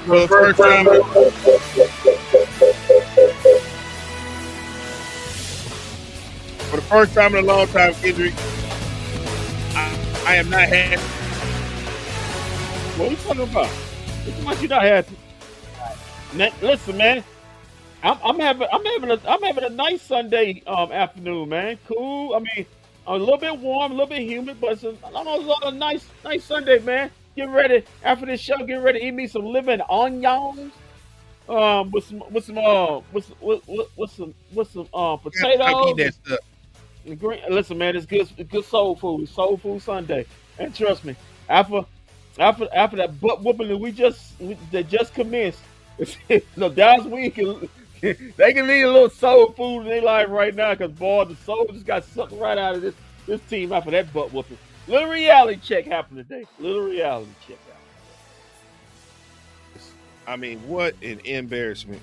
For the first time, in a long time, Kendrick, I am not happy. What are you talking about? What much you not happy? Listen, man. I'm having a nice Sunday afternoon, man. Cool. I mean, a little bit warm, a little bit humid, but it's a nice Sunday, man. Get ready after this show. Get ready to eat me some living onions. With some You gotta stop eating potatoes that stuff. and green. Listen, man, it's good soul food. It's soul food Sunday, and trust me, after after that butt whooping that just commenced, no Dallas Wing can they can need a little soul food in their life right now because boy, the soul just got sucked right out of this team after that butt whooping. Little reality check happened today. Little reality check happened. I mean, what an embarrassment.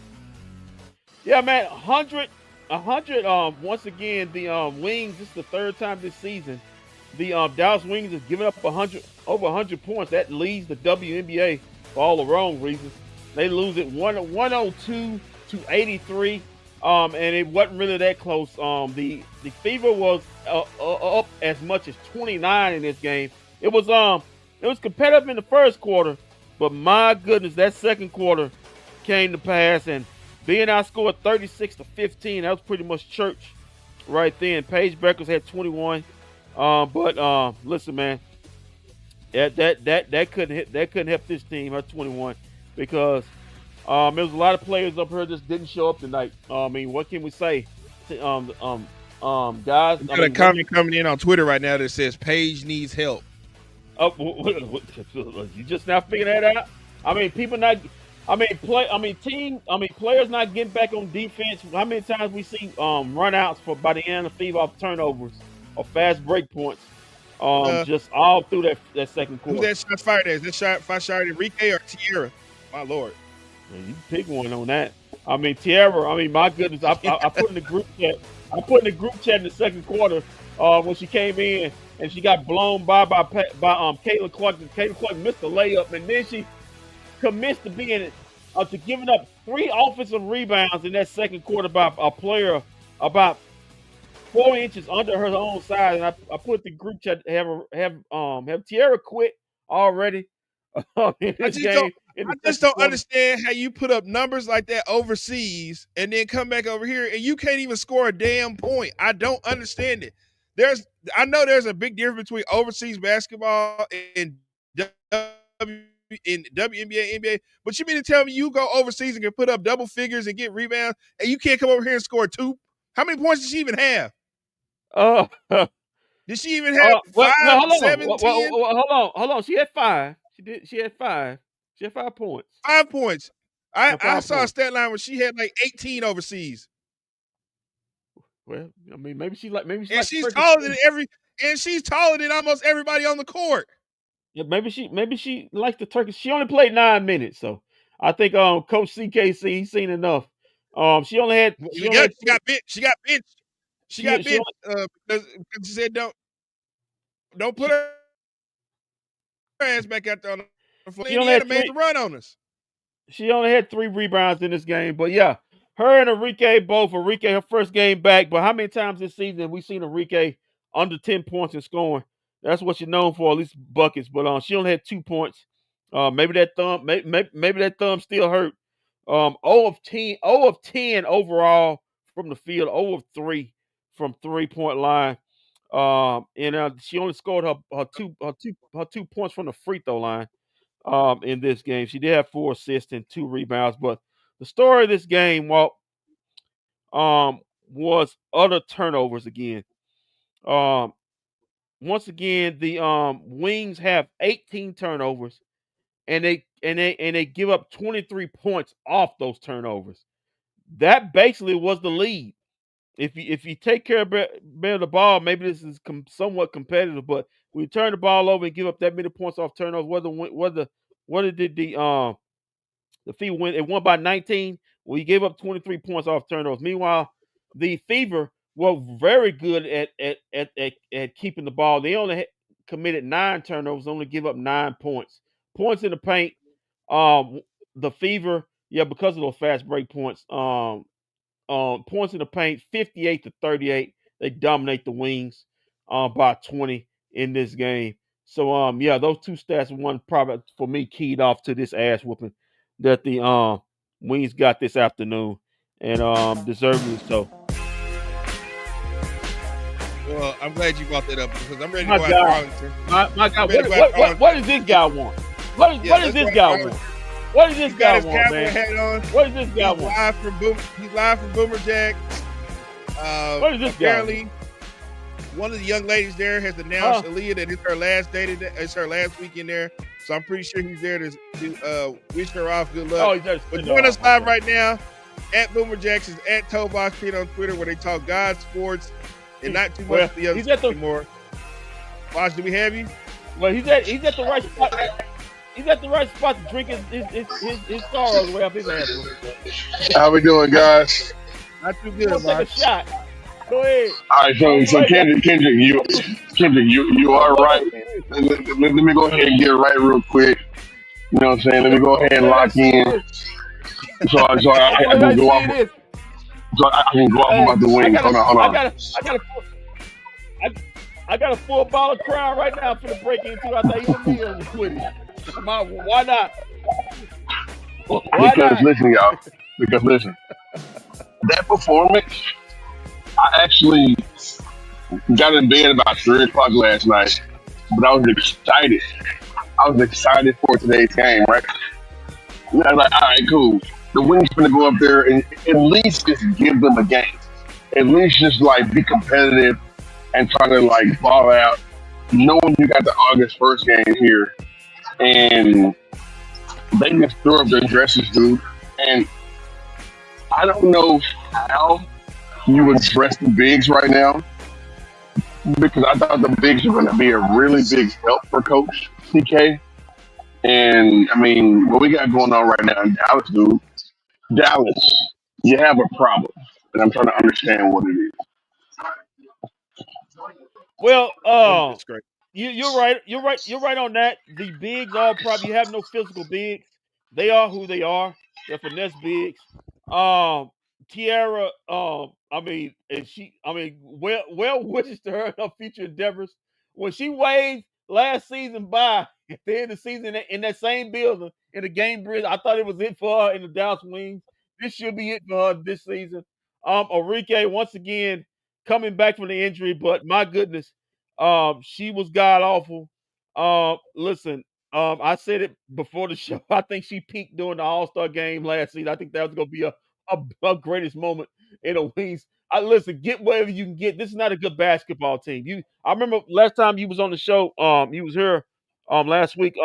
Yeah, man, 100. Once again, the Wings. This is the third time this season. The Dallas Wings has given up over 100 points. That leads the WNBA for all the wrong reasons. They lose it 102 to 83. And it wasn't really that close. The Fever was up as much as 29 in this game. It was competitive in the first quarter, but my goodness, that second quarter came to pass and being outscored 36 to 15. That was pretty much church right then. Paige Beckers had 21. But listen, man, that couldn't help this team. Her 21 because there was a lot of players up here just didn't show up tonight. I mean, what can we say? Guys, We got a comment coming in on Twitter right now that says Paige needs help. Oh, you just now figuring that out? I mean, people not. I mean, players not getting back on defense. How many times we see runouts by the end of the Fever off turnovers or fast break points? Just all through that second quarter. Who's that shot fired at? Is that shot fired at Arike or Tierra? My lord. Man, you pick one on that. I mean, Tierra. I mean, my goodness. I put in the group chat. I put in the group chat in the second quarter when she came in and she got blown by Caitlin Clark. And Caitlin Clark missed the layup, and then she commits to giving up 3 offensive rebounds in that second quarter by a player about 4 inches under her own size. And I put the group chat to have Tierra quit already in this game. I just don't understand how you put up numbers like that overseas and then come back over here and you can't even score a damn point. I don't understand it. I know there's a big difference between overseas basketball and in WNBA, NBA, but you mean to tell me you go overseas and can put up double figures and get rebounds and you can't come over here and score 2? How many points did she even have? Did she even have 5, 7, 10? Hold on. She had 5. She had 5. She had 5 points. 5 points. I saw a stat line where she had like 18 overseas. Well, I mean, maybe she's she's taller than almost everybody on the court. Yeah, maybe she likes the Turkish. She only played 9 minutes, so I think Coach CKC he's seen enough. She only had. She got benched. She got benched because she said don't put her ass back out there on the floor. Indiana made the run on us. She only had 3 rebounds in this game, but yeah, her and Arike both. Arike her first game back, but how many times this season have we seen Arike under 10 points in scoring? That's what she's known for, at least buckets. But she only had 2 points. Maybe that thumb still hurt. 0 of 10 overall from the field. 0 of 3 from 3-point line. And she only scored her two points from the free throw line. In this game, she did have 4 assists and 2 rebounds. But the story of this game, was other turnovers again. Once again, the Wings have 18 turnovers, and they give up 23 points off those turnovers. That basically was the lead. If you take care of the ball, maybe this is somewhat competitive. But when you turn the ball over and give up that many points off turnovers, whether did the Fever win? It won by 19. Well, you gave up 23 points off turnovers. Meanwhile, the Fever were very good at keeping the ball. They only committed 9 turnovers, only give up 9 points. Points in the paint. the Fever, yeah, because of those fast break points. Points in the paint, 58-38. They dominate the Wings by 20 in this game. So yeah, those two stats, one probably for me keyed off to this ass whooping that the Wings got this afternoon, and deservedly so. Well, I'm glad you brought that up because I'm ready to My go after God, Arlington. my I'm God, ready to go after Arlington. what does this guy want? What Yeah, does let's this go guy after want? Arlington. What does this He's got guy his want, cowboy man? hat on. What does this guy He's want? live from Boomer Jack. What does this guy Apparently, one of the young ladies there has announced Aaliyah that it's her last day today. It's her last weekend there, so I'm pretty sure he's there to wish her off good luck. Oh, he's there to But send join her us off, live okay. right now at Boomer Jacks is at Toebox Pete on Twitter, where they talk God, sports, and not too much of the other he's at the- anymore. Bosh, do we have you? Well, he's at the right spot. He's at the right spot to drink his sorrows away off his ass. How we doing, guys? Not too good, We'll take a Bosh. shot. Go ahead. All right, so Kendrick, you are right. Let me go ahead and get right real quick. You know what I'm saying? Let me go ahead and lock in. So I can go off. So I can go off about the wings. Hold on. I got a full bottle of Crown right now for the break into. I thought you would be with it. Why not? Because listen, y'all. Because listen, that performance, I actually got in bed about 3 o'clock last night, but I was excited. I was excited for today's game, right? And I was like, all right, cool. The Wings gonna go up there and at least just give them a game. At least just like be competitive and try to like ball out, knowing you got the August 1st game here, and they just threw up their dresses, dude. And I don't know how you address the bigs right now because I thought the bigs were going to be a really big help for Coach CK. And I mean, what we got going on right now in Dallas, dude. Dallas, you have a problem, and I'm trying to understand what it is. Well, That's great. you're right. You're right on that. The bigs are probably you have no physical bigs. They are who they are. They're finesse bigs. Tiara, well wishes to her in her future endeavors. When she waved last season by at the end of the season in that same building in the game bridge, I thought it was it for her in the Dallas Wings. This should be it for her this season. Arike once again coming back from the injury, but my goodness, she was god awful. Listen, I said it before the show. I think she peaked during the All-Star game last season. I think that was going to be a greatest moment in the Wings. Listen, get whatever you can get. This is not a good basketball team. I remember last time you was on the show. You was here, last week.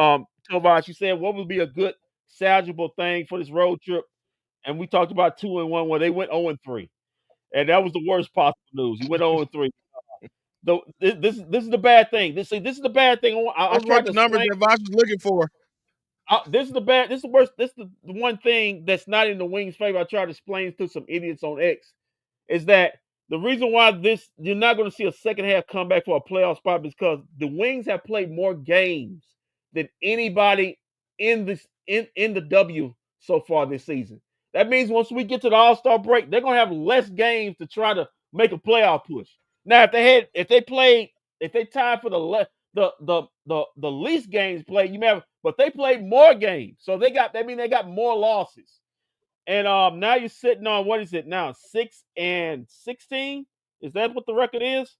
Tobias, you said what would be a good salvageable thing for this road trip, and we talked about 2-1 where they went 0-3, and that was the worst possible news. You went 0-3. This is the bad thing. This is the bad thing. I Those weren't tried the to numbers explain. that Bosh was looking for. This is the bad. This is the worst. This is the one thing that's not in the Wings' favor. I tried to explain to some idiots on X is that the reason why you're not going to see a second half comeback for a playoff spot is because the Wings have played more games than anybody in the W so far this season. That means once we get to the All-Star break, they're going to have less games to try to make a playoff push. Now, if they tied for the least games played, but they played more games, so they got more losses. And now you're sitting on what is it now? 6-16? Is that what the record is?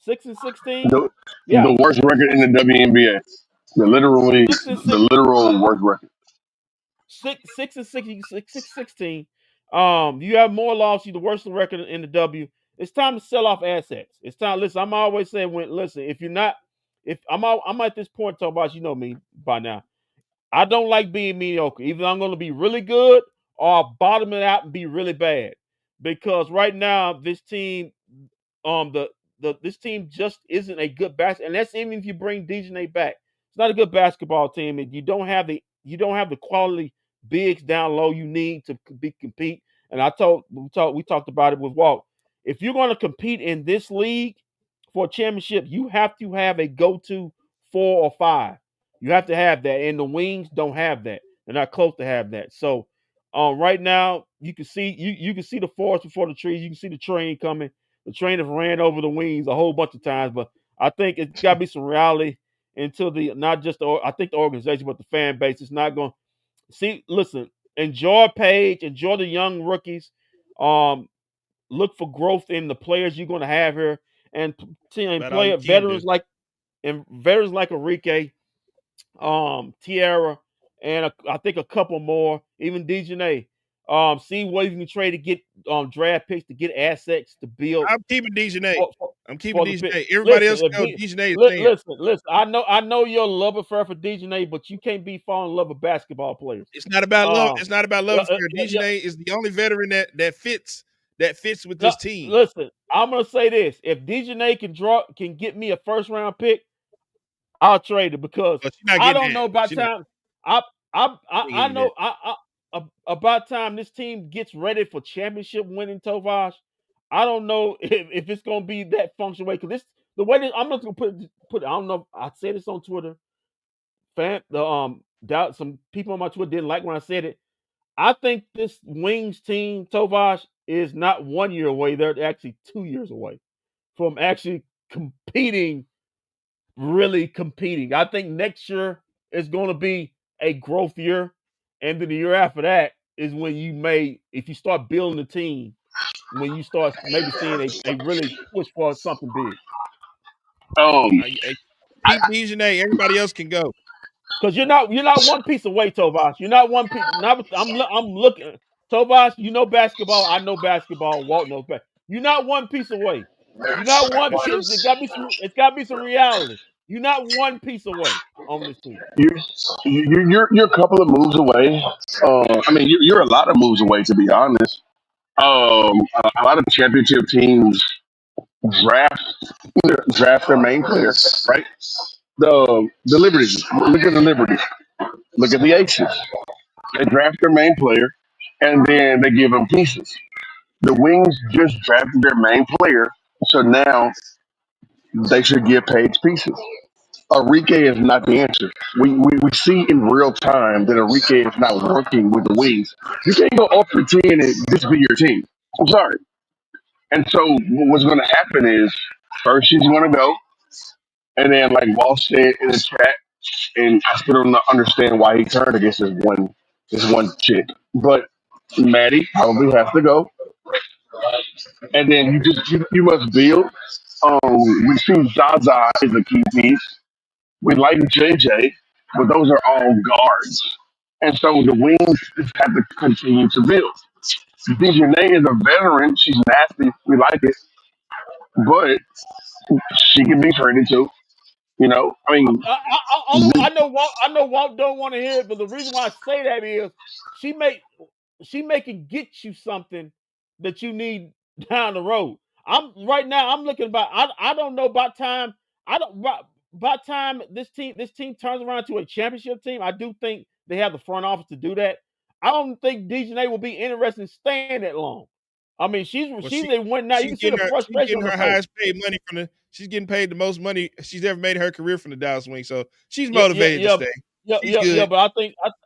6-16? Yeah, The worst record in the WNBA. six and The six, literal worst record. 16. You have more losses, the worst record in the W. It's time to sell off assets. It's time. Listen, I'm always saying, if I'm at this point, talk about you know me by now. I don't like being mediocre. Either I'm going to be really good or I'll bottom it out and be really bad. Because right now, this team, this team just isn't a good basketball, and that's even if you bring DJ back. It's not a good basketball team, and you don't have the quality bigs down low you need to compete. And we talked about it with Walt. If you're going to compete in this league for a championship, you have to have a go-to 4 or 5. You have to have that, and the Wings don't have that. They're not close to having that. So right now you can see you can see the forest before the trees. You can see the train coming. The train has ran over the wings a whole bunch of times, but I think it's got to be some reality into the not just the I think the organization, but the fan base. It's not going to see. Listen, enjoy Page, enjoy the young rookies. Look for growth in the players you're going to have here, and About all you play can do. veterans like Arike, Tierra, and I think a couple more, even DJNA. See what you can trade to get draft picks, to get assets to build I'm keeping DJNA. for, I'm keeping for the pit. DJNA. Everybody Listen, else if know D, DJNA is li- staying. listen. I know you're a love affair for DJNA, but you can't be falling in love with basketball players. It's not about love. Um, It's not about yeah, love affair. yeah, DJNA is the only veteran that fits with no, this team. listen, I'm gonna say this: if DJNA can get me a first round pick, I'll trade it because But she's not I getting don't that. know by She's not time I getting that. know about time this team gets ready for championship winning Tovage. I don't know if it's gonna be that function way because this the way that I'm not gonna put I don't know. I said this on Twitter. Doubt some people on my Twitter didn't like when I said it. I think this Wings team, Tovage, is not 1 year away. They're actually 2 years away from actually competing, really competing. I think next year is going to be a growth year. And then the year after that is when if you start building a team, when you start maybe seeing a really push for something big. Um, I I, keep DJNA. Everybody else can go. Because you're not one piece away, Tovas. You're not one piece. I'm looking, Tovas. You know basketball. I know basketball. Walt knows basketball. You're not one piece away. You're not one piece. It got to be some. It's got to be some reality. You're not one piece away on this team. you're, you're a couple of moves away. I mean, you're a lot of moves away, to be honest. A lot of championship teams draft draft their main player, right? The Liberties. Look at the Liberties. Look at the Aces. They draft their main player, and then they give them pieces. The Wings just drafted their main player, so now they should give Page pieces. Arike is not the answer. We see in real time that Arike is not working with the Wings. You can't go up for 10 and this be your team. I'm sorry. And so what's going to happen is first she's going to go, and then like Walt said in the chat, and I still don't understand why he turned against this one chick. But Maddie probably has to go, and then you must build. We see Zaza is a key piece. We like JJ, but those are all guards, and so the Wings just have to continue to build. Dejanay is a veteran. She's nasty. We like it, but she can be traded too. You know, I mean, I know Walt don't want to hear it, but the reason why I say that is she may she can get you something that you need down the road. I'm looking about I don't know about time. I don't by time this team turns around to a championship team. I do think they have the front office to do that. I don't think DJNA will be interested in staying that long. I mean, Well, she's a win now. You can see the she's frustration getting on her her face. highest paid money from the. She's getting paid the most money she's ever made in her career from the Dallas Wings. So she's Yeah, motivated to stay. She's good. but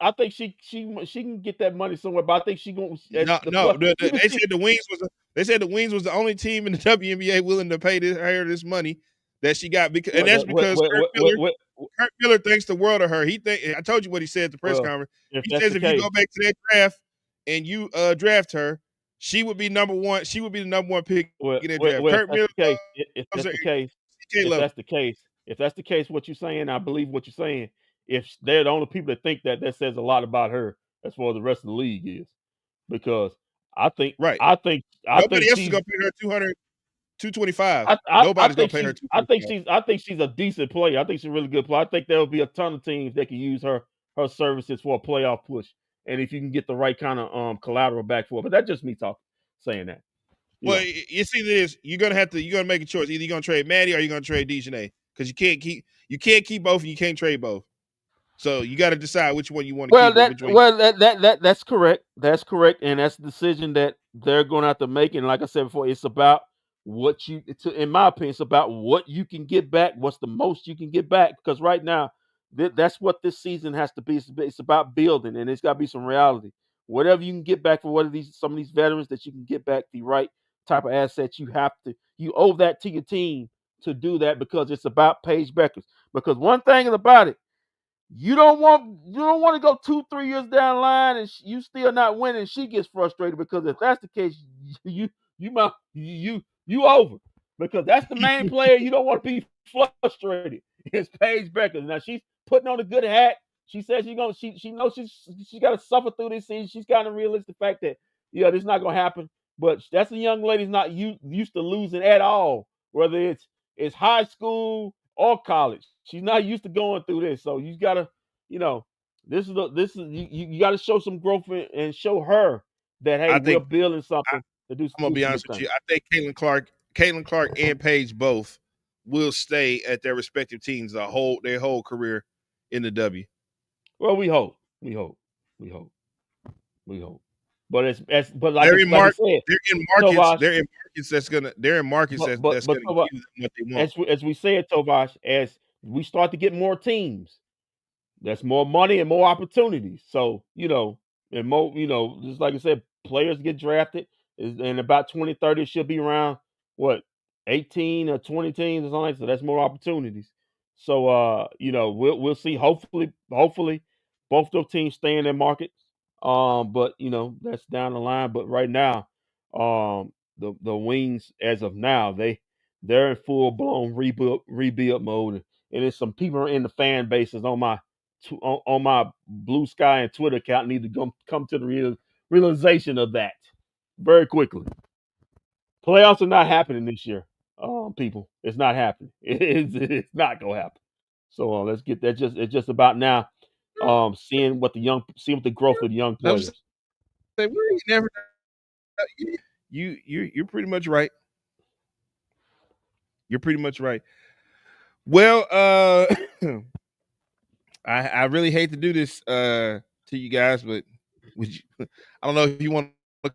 I think she can get that money somewhere. But I think she going No. They said the Wings was the only team in the WNBA willing to pay her this money that she got and that's because Kurt Miller thinks the world of her. I told you what he said at the press conference. He says if you go back to that draft and you draft her, she would be number one. She would be the number one pick in that draft. Kurt Miller. If that's the case, what you're saying, I believe what you're saying. If they're the only people that think that, that says a lot about her as far as the rest of the league is. Because I think nobody else is she's gonna pay her 200, 225. I Nobody's gonna think pay her I think she's a decent player. I think she's a really good player. I think there will be a ton of teams that can use her services for a playoff push. And if you can get the right kind of collateral back for it. But that's just me saying that. Well, you see this, you're gonna make a choice. Either you're gonna trade Maddie or you're gonna trade DJNA. Because you can't keep both and you can't trade both. So you got to decide which one you want to keep. That's correct. That's correct, and that's the decision that they're going to have to make. And like I said before, it's about in my opinion, it's about what you can get back. What's the most you can get back? Because right now, That's what this season has to be. It's about building, and it's got to be some reality. Whatever you can get back for some of these veterans that you can get back the right type of assets, you owe that to your team to do that, because it's about Paige Beckers. Because one thing about it, you don't want to go 2-3 years down the line and you still not winning. She gets frustrated, because if that's the case, you over, because that's the main player you don't want to be frustrated. It's Paige Beckers. Now she's putting on a good hat. She says she knows she got to suffer through this season. She's kind of realistic the fact that this is not gonna happen. But that's a young lady's not used to losing at all, whether it's high school or college. She's not used to going through this. So you gotta, this is you got to show some growth and show her that, hey, we're building something to do. I'm gonna be honest with you. I think Caitlin Clark and Paige both will stay at their respective teams their whole career in the W. Well, we hope. But but like I said, they're in markets that's gonna give them what they want. As we said, Tovash, as we start to get more teams, that's more money and more opportunities. So, and more, just like I said, players get drafted, and about 2030 should be around 18 or 20 teams or something. So that's more opportunities. So we'll see. Hopefully both those teams stay in their markets. But that's down the line. But right now, the Wings, as of now, they're in full blown rebuild mode, and there's some people in the fan bases on my Blue Sky and Twitter account need to come to the realization of that very quickly. Playoffs are not happening this year, people. It's not happening. It's not gonna happen. So let's get that. It's just about now. Seeing what the growth of the young players. You're pretty much right. You're pretty much right. Well, I really hate to do this to you guys, but I don't know if you want to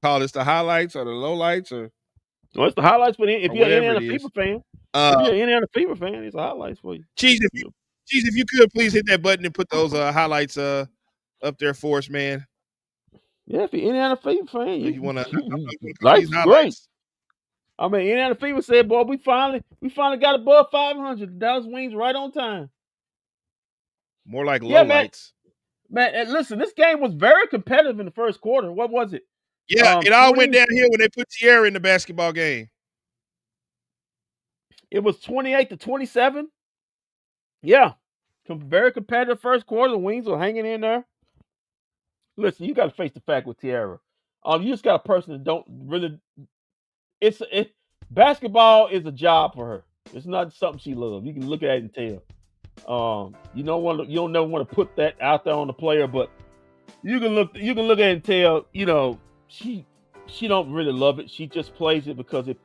call this the highlights or the lowlights, or it's the highlights. But if you're an Indiana Fever fan, it's the highlights for you. Cheese, if you could please hit that button and put those highlights up there for us, man. Yeah, if you're Indiana Fever fan, you want to life's great. I mean, Indiana Fever said, "Boy, we finally got above 500. The Dallas Wings right on time." More like lowlights. Man, listen, this game was very competitive in the first quarter. What was it? Yeah, it all went downhill when they put Tierra in the basketball game. It was 28-27. Yeah, very competitive first quarter. The Wings were hanging in there. Listen, you got to face the fact with Tierra. You just got a person that don't really. Basketball is a job for her. It's not something she loves. You can look at it and tell. You don't never want to put that out there on the player, but you can look at it and tell. She don't really love it. She just plays it because it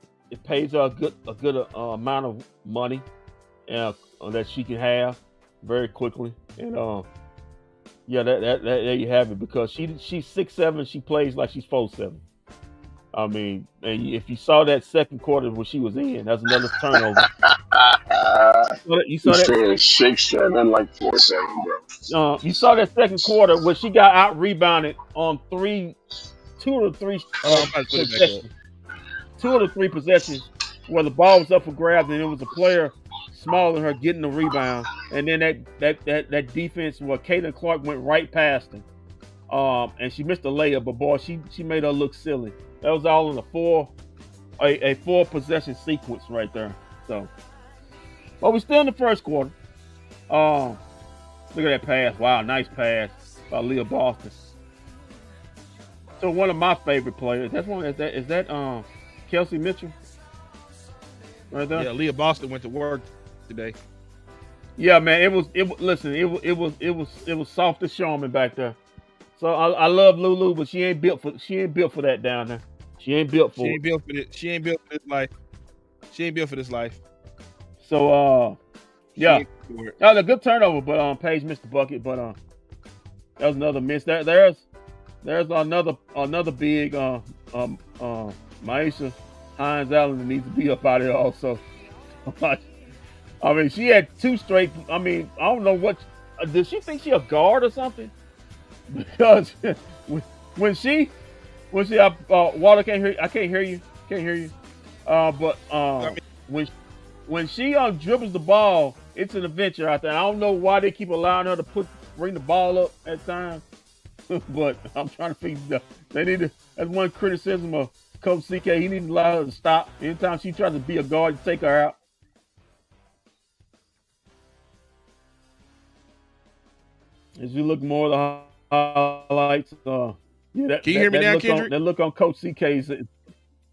pays her a good amount of money, that she can have very quickly. And there you have it, because she's 6'7", she plays like she's 4'7". I mean, and if you saw that second quarter when she was in, that's another turnover. You saw that 6'7", like 4'7", bro. You saw that second quarter where she got out rebounded on 2 or 3 possessions. 2 or 3 possessions where the ball was up for grabs and it was a player smaller than her getting the rebound, and then that defense where Caitlin Clark went right past him, and she missed a layup, but boy, she made her look silly. That was all in a 4 possession sequence right there. So, but we're still in the first quarter. Look at that pass! Wow, nice pass by Leah Boston. So one of my favorite players. Is that Kelsey Mitchell? Right there. Yeah, Leah Boston went to work today. Yeah, man, it was soft as Sherman back there. So I love Lulu, but she ain't built for that down there. She ain't built for it. She ain't built for this life. She ain't built for this life. So yeah, that was a good turnover, but Paige missed the bucket. But that was another miss. There's another big Maisha Hines Allen that needs to be up out here also. I mean, she had 2 straight. I mean, I don't know what. Does she think she a guard or something? Because when when she Water can't hear. I can't hear you. Can't hear you. But I mean, when she dribbles the ball, it's an adventure out there. I don't know why they keep allowing her to bring the ball up at times. But I'm trying to figure. They need to. That's one criticism of Coach CK. He needs to allow her to stop. Anytime she tries to be a guard, take her out. As you look more at the highlights, yeah, can you hear me now, Kendrick? that look on Coach CK's.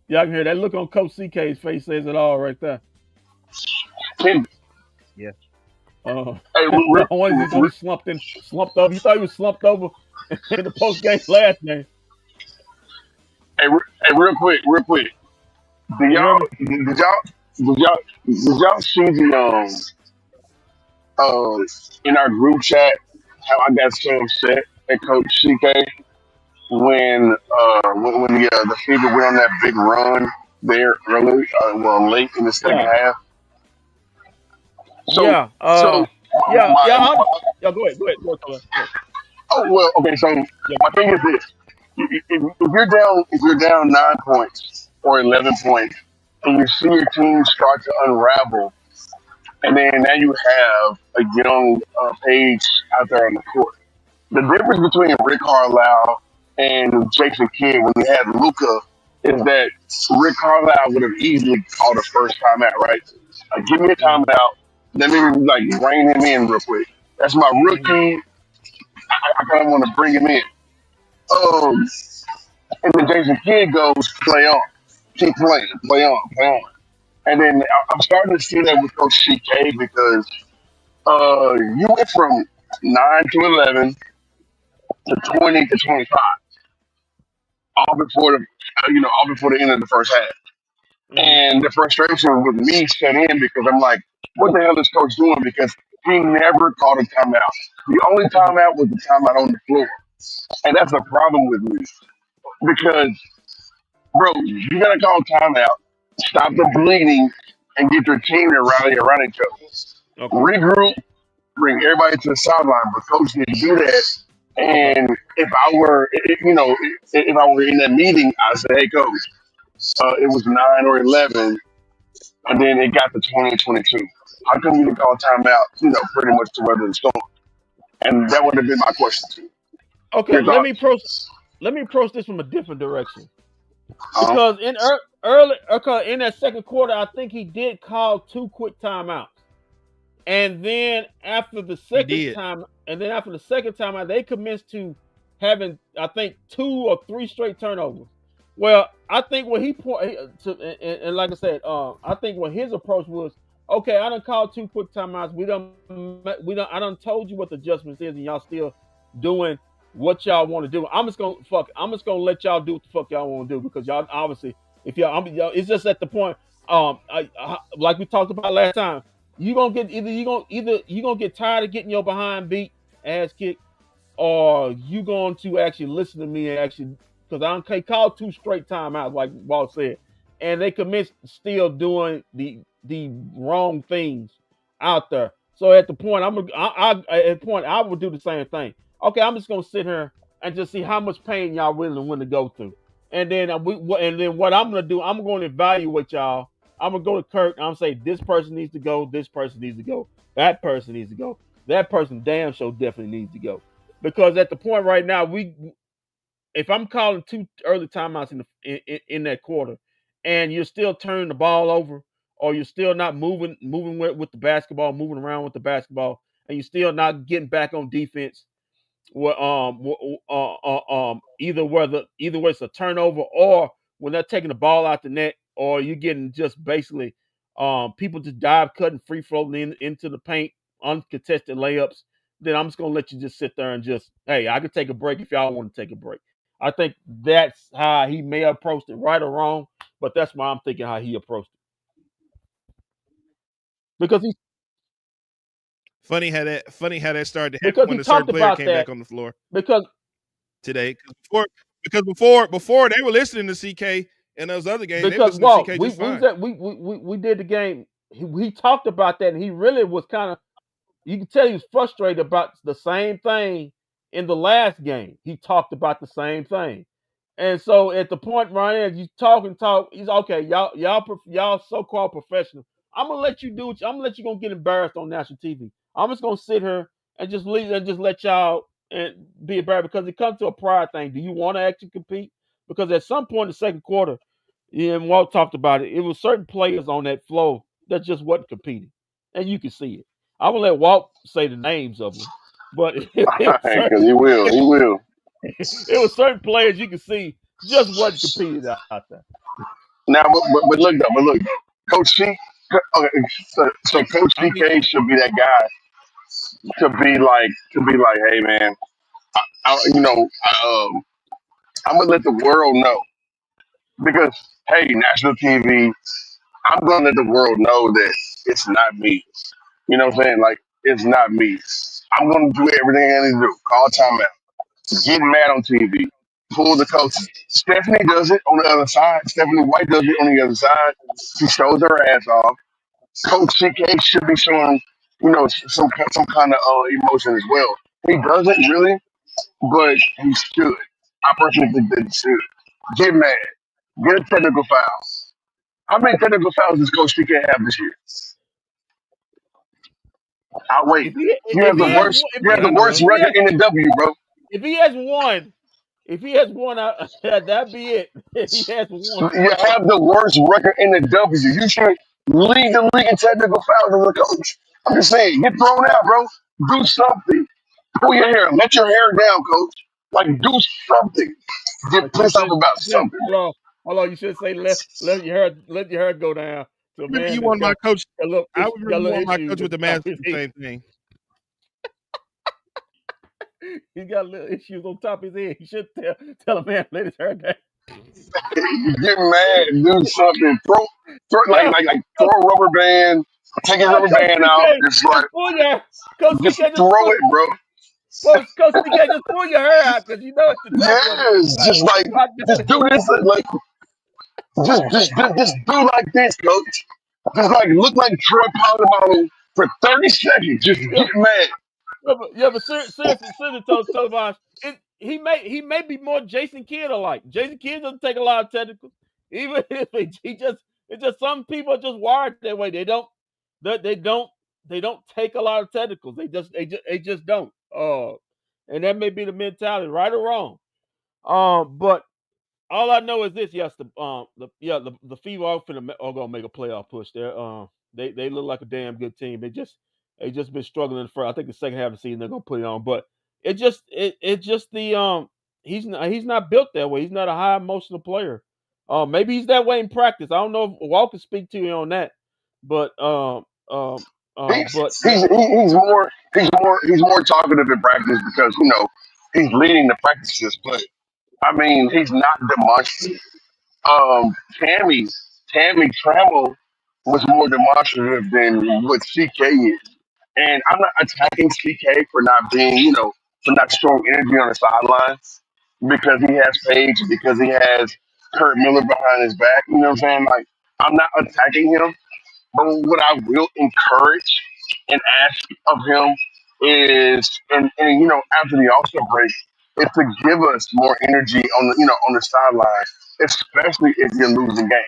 Yeah, I can hear that look on Coach CK's face says it all right there. Hey, Yeah. I real, wanted to go slumped over. You thought he was slumped over in the post game last game. real quick. You hear me? Did y'all see the in our group chat how I got so upset at Coach CK when the Fever went on that big run there early, late in the second Yeah, half. So yeah, so yeah, my, yeah. my Yeah, go ahead. oh well, okay. So Yeah, my thing is this: if you're down 9 points or 11 points, and you see your team start to unravel, and then now you have a young Page out there on the court. The difference between Rick Carlisle and Jason Kidd when we had Luca is that Rick Carlisle would have easily called a first timeout, right? Give me a hmm timeout. Let me rein him in real quick. That's my hmm rookie. I kind of want to bring him in. Um, and then Jason Kidd goes, play on, keep playing, play on, play on. And then I'm starting to see that with Coach CK because you went from 9 to 11 to 20 to 25, all before all before the end of the first half. hmm And the frustration with me set in because I'm like, what the hell is coach doing? Because he never called a timeout. The only hmm timeout was the timeout on the floor. And that's a problem with me. Because, bro, you gotta call timeout, stop the bleeding, and get your team to rally around each other. Okay. Regroup, bring everybody to the sideline, but coach didn't do that. Okay. And if I were, if I were in that meeting, I'd say, hey, coach, it was 9 or 11, and then it got to 20 22. How come you didn't call timeout, pretty much to weather the storm? And that would have been my question to you. Okay. Your thoughts? Let me approach this from a different direction. Uh, Because early, in that second quarter, I think he did call 2 quick timeouts. And then after the He second did. time, they commenced to having, I think, 2 or 3 straight turnovers. Well, I think what he point to, and like I said, I think what his approach was, okay, I done called 2 quick timeouts. I done told you what the adjustments is, and y'all still doing what y'all want to do. I'm just gonna I'm just gonna let y'all do what the fuck y'all want to do because y'all obviously, if y'all, it's just at the point, like we talked about last time, you gonna get either you gonna get tired of getting your behind beat, ass kicked, or you going to actually listen to me and actually, because I don't call 2 straight timeouts like Walt said, and they commit still doing the wrong things out there. So at the point at the point I would do the same thing. Okay, I'm just gonna sit here and just see how much pain y'all willing to go through, and then and then what I'm gonna do, I'm gonna evaluate y'all. I'm gonna go to Kirk. I'm gonna say this person needs to go. This person needs to go. That person needs to go. That person damn sure definitely needs to go. Because at the point right now, if I'm calling 2 early timeouts in that quarter, and you're still turning the ball over, or you're still not moving with the basketball, moving around with the basketball, and you're still not getting back on defense, either way it's a turnover, or when they're taking the ball out the net, or you're getting just basically people just dive cutting free floating into the paint, uncontested layups, then I'm just gonna let you just sit there and just, hey, I could take a break if y'all want to take a break. I think that's how he may have approached it, right or wrong, but that's why I'm thinking how he approached it. Because he Funny how that started to happen because he when a certain talked player about came back that on the floor because today. Because before they were listening to CK and those other games, they were because listening to Walt, CK we just we was fine. at we did the game. he talked about that, and he really was kind of, you can tell he was frustrated about the same thing in the last game. He talked about the same thing. And so at the point, Ryan, as you talk, he's okay. Y'all so-called professionals. I'm gonna let you do it. I'm gonna let you gonna get embarrassed on national TV. I'm just gonna sit here and just leave and just let y'all and be embarrassed, because it comes to a pride thing. Do you want to actually compete? Because at some point in the second quarter, yeah, and Walt talked about it, it was certain players on that flow that just wasn't competing, and you can see it. I will let Walt say the names of them, but Because he will. He will. it was certain players you could see just wasn't competing out there. Now, but look though. But look, Coach C. Okay, so Coach I mean, CK should be that guy to be like, hey man, I'm gonna let the world know because hey, national TV, I'm gonna let the world know that it's not me. You know what I'm saying? Like it's not me. I'm gonna do everything I need to do. Call timeout. Get mad on TV. Pull the coaches. Stephanie does it on the other side. Stephanie White does it on the other side. She shows her ass off. Coach CK should be showing, some kind of emotion as well. He doesn't really, but he should. I personally think that he should. Get mad. Get a technical foul. How many technical fouls does Coach CK have this year? I wait. If he You have if the he has worst. one- You have the none of worst them. record in the W, bro. if he has one, if he has one, that'd be it. If he has one, You have the worst record in the W. You should lead the league in technical fouls as a coach. I'm just saying, get thrown out, bro. Do something. Pull your hair. Let your hair down, coach. Like, do something. Get you pissed off about said something. hold on, you should say let your hair go down to a I remember man you that's wanted my coach. I got remember a you little wanted my issues coach with at the the top mask of his the head. same thing. He's got little issues on top of his head. He should tell a man let his hair down. Get mad. Do something. Throw Yeah, throw a rubber band. Take your yeah, rubber Coach band out. CK, Just like, just pull your Coach just CK, throw it, bro. Coach CK, just pull your hair out, because you know at the top of it. Yes. Just like, Right just do this. Like, just do like this, coach. Just like look like Troy Polamalu for 30 seconds. Just there. get mad. Yeah, but seriously, Tobias, he may be more Jason Kidd alike. Jason Kidd doesn't take a lot of technicals. Even if he just it's just some people are just wired that way. They don't take a lot of technicals. They just don't. And that may be the mentality, right or wrong. But all I know is this: yes, the Fever are gonna make a playoff push. They look like a damn good team. They just been struggling for. I think the second half of the season they're gonna put it on, but it just the he's not built that way. He's not a high emotional player. Maybe he's that way in practice. I don't know if Walt can speak to you on that, but He's yeah, he's more talkative in practice because he's leading the practices. But I mean, he's not demonstrative. Um, Tammy Tammy Trammell was more demonstrative than what CK is. And I'm not attacking CK for not being, for not showing energy on the sidelines because he has Paige, because he has Kurt Miller behind his back. You know what I'm saying? Like, I'm not attacking him, but what I will encourage and ask of him is, and after the All Star break, is to give us more energy on the sideline, especially if you're losing games.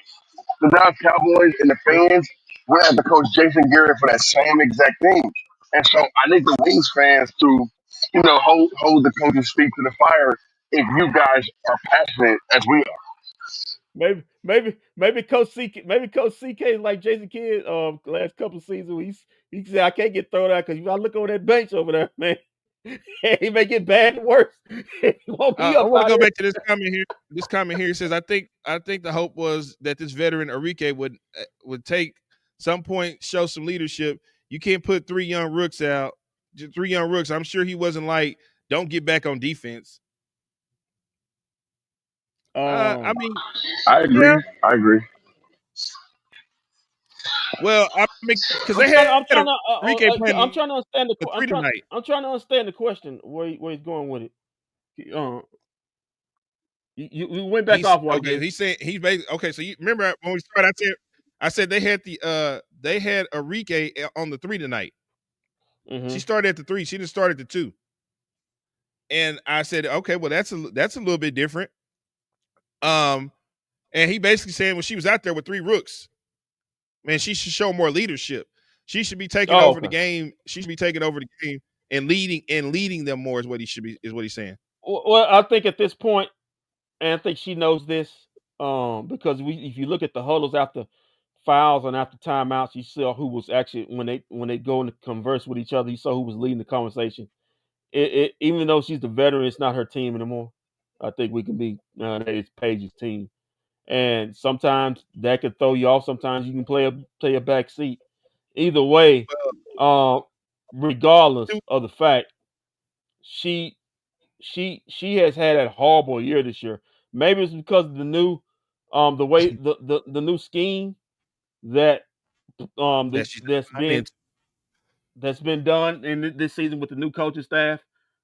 The Dallas Cowboys and the fans went after Coach Jason Garrett for that same exact thing. And so I need the Wings fans to, hold the coach's feet to the fire if you guys are passionate as we are. maybe Coach CK is like Jason Kidd. Last couple of seasons, he said I can't get thrown out because if I look over that bench over there, man, he may get bad and worse. He won't be I up want to out go here. back to this comment here. This comment here says, I think the hope was that this veteran Arike would take some point, show some leadership. You can't put three young rooks out, just three young rooks. I'm sure he wasn't like, don't get back on defense. I Um, mean, I yeah. agree. I agree. Well, I mean, because I'm they trying. had I'm trying to. Arike I'm playing trying to understand for I'm three trying. tonight. I'm trying to understand the question where he's going with it. You went back He's off, white okay. boy. He's saying he's basically okay. So you remember when we started? I said they had they had Arike on the 3 tonight. Mm-hmm. She started at the 3. She didn't start at the 2. And I said, okay, well, that's a little bit different. And he basically saying when she was out there with 3 rooks, man, she should show more leadership. She should be taking Oh, over the okay. game. She should be taking over the game and leading them more is what he's saying. Well, I think at this point, and I think she knows this, because if you look at the huddles after fouls and after timeouts, you saw who was actually when they go and converse with each other, you saw who was leading the conversation. Even though she's the veteran, it's not her team anymore. I think we can be it's Paige's team, and sometimes that could throw you off. Sometimes you can play a back seat. Either way, uh, regardless of the fact, she she has had a horrible year this year. Maybe it's because of the new the way the new scheme that That she's that's not been into. done in this season with the new coaching staff.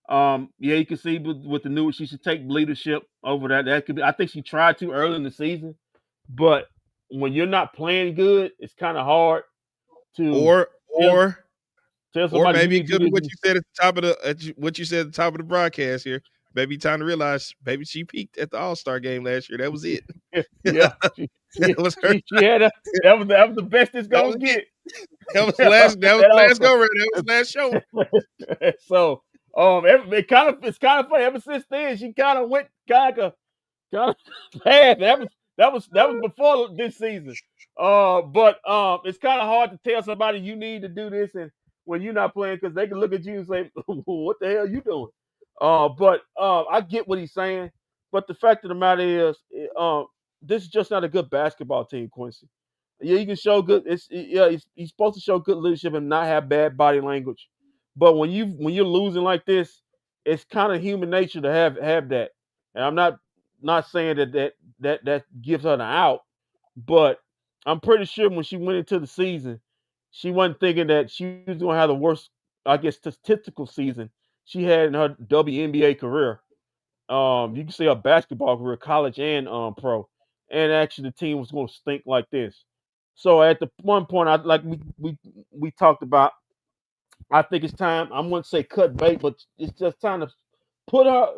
Yeah, you can see with the new, she should take leadership over that. That could be. I think she tried to early in the season, but when you're not playing good, it's kind of hard to Or tell, or tell or somebody you maybe it need to could be do what this. you said at the top of what you said at the top of the broadcast here. Maybe time to realize maybe she peaked at the All-Star game last year. That was it. Yeah, That was her. she had that was the best it's That gonna was it. get. That was Yeah, that was that last also. go round. That was last show. So it's kind of funny. Ever since then, she kind of went kind of bad. That was before this season. But it's kind of hard to tell somebody you need to do this and when you're not playing because they can look at you and say, "What the hell you doing?" But I get what he's saying. But the fact of the matter is, this is just not a good basketball team, Quincy. Yeah, you can show good. He's supposed to show good leadership and not have bad body language. But when you're losing like this, it's kind of human nature to have that. And I'm not saying that gives her an out, but I'm pretty sure when she went into the season, she wasn't thinking that she was going to have the worst, I guess, statistical season she had in her WNBA career. You can say a basketball career, college and pro, and actually the team was going to stink like this. So at the one point, I like we talked about. I think it's time. I wouldn't say cut bait, but it's just time to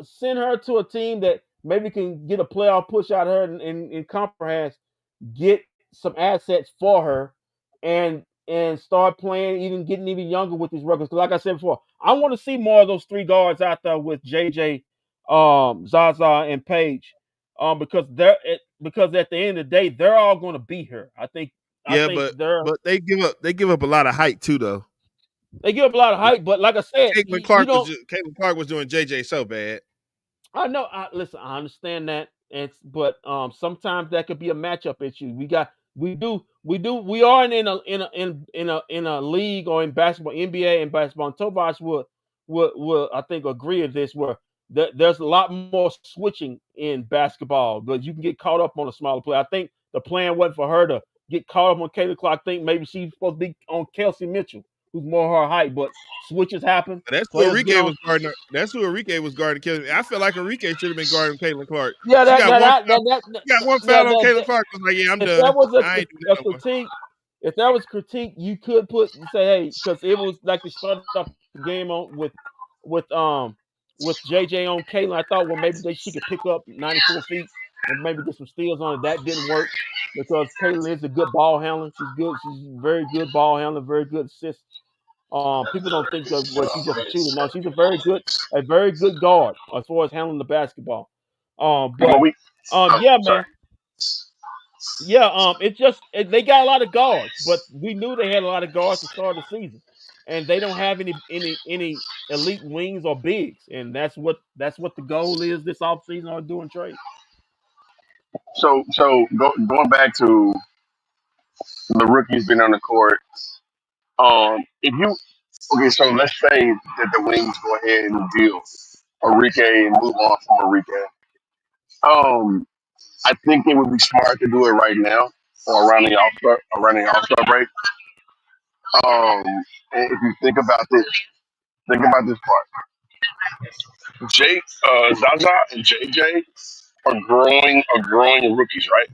send her to a team that maybe can get a playoff push out of her and conference, get some assets for her, and start playing, even getting even younger with these records. Because like I said before, I want to see more of those 3 guards out there with JJ, Zaza, and Paige, because at the end of the day, they're all going to be here. I Yeah, think but they give up a lot of height too, though. they give up a lot of hype, but like I said, you don't. Caitlin Clark was doing JJ so bad. I know. Listen, I understand that, but sometimes that could be a matchup issue. We are in a league or in basketball, NBA and basketball. And Tobias would I think agree with this where there's a lot more switching in basketball, but you can get caught up on a smaller play. I think the plan wasn't for her to get caught up on Kayla Clark. I think maybe she's supposed to be on Kelsey Mitchell, who's more her height, but switches happen. That's who Players get Arike on. was guarding. That's who Arike was guarding. I feel like Arike should have been guarding Caitlin Clark. Yeah, She that got that one that foul. that, that, She got one that, foul on that, Caitlin that Clark. I was like, yeah, I'm if that done. was I ain't doing a that no more. critique, if that was critique, you could say, hey, because it was like they started off the game on with JJ on Caitlin. I thought, well, maybe she could pick up 94 feet and maybe get some steals on it. That didn't work because Caitlin is a good ball handler. She's good. She's very good ball handler, very good assist. People don't think that well, she's just a shooter. No, she's a very good guard as far as handling the basketball. Well, But yeah, sorry. man. Yeah, they got a lot of guards, but we knew they had a lot of guards to start the season, and they don't have any elite wings or bigs, and that's what the goal is this offseason or doing trade. Going back to the rookies being on the court. If you okay, so let's say that the Wings go ahead and deal Arike and move on from Arike. Um, I think it would be smart to do it right now or around the All Star break. Um, and if you think about this part. Zaza and JJ are growing rookies, right?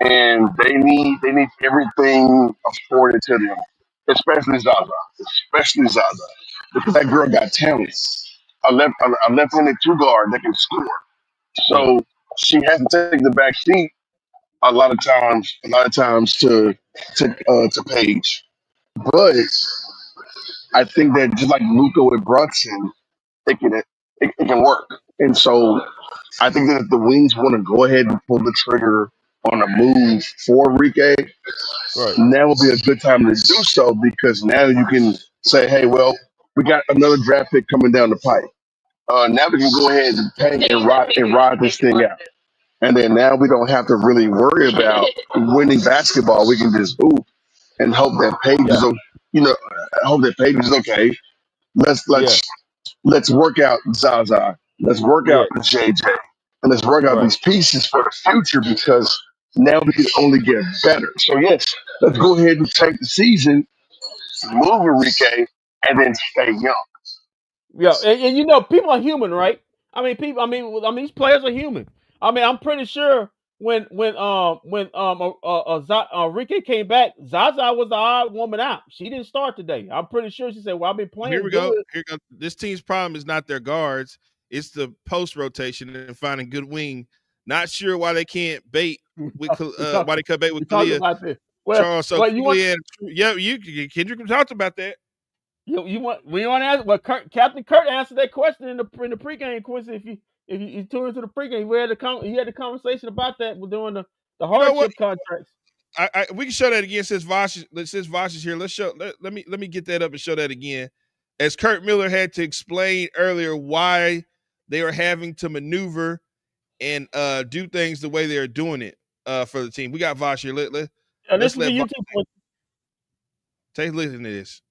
and they need everything afforded to them, especially Zaza, because that girl got talent. A left-handed two guard that can score. Yeah. So she has to take the back seat a lot of times to Paige. But I think that just like Luca with Brunson, it can work. And so I think that if the Wings want to go ahead and pull the trigger on a move for Enrique, Right. now will be a good time to do so because now you can say, hey, well, we got another draft pick coming down the pipe. Now we can go ahead and pay and ride this thing out. And then now we don't have to really worry about winning basketball. We can just hoop and hope that Paige Yeah. is, hope that Paige is okay. Let's Yeah. let's let's work out Zaza. Let's work Yeah. out JJ, and let's work out Right. these pieces for the future because now we can only get better. So yes, let's go ahead and take the season, move Enrique, and then stay young. Yeah, and people are human, right? I mean, people. I mean, these players are human. I mean, I'm pretty sure when Ricky came back, Zaza was the odd woman out. She didn't start today. I'm pretty sure she said, "Well, I've been Here we playing go. good." Here goes. This team's problem is not their guards; it's the post rotation and finding good wing. Not sure why they can't bait with We talked why they cut bait we with talked Kalia about this. Well, Charles. So well, you want Kalia, yeah, Kendrick talked about that. you want we want to ask? Well, Captain Kurt answered that question in the pregame question. If you tune into the pregame, he had the conversation about that during the You know what? hardship contracts. We can show that again since Vosh is here. Let me get that up and show that again. As Kurt Miller had to explain earlier why they are having to maneuver and do things the way they're doing it for the team. We got Vosh here. And Let's this is let the Vosh YouTube point. take a listen to this.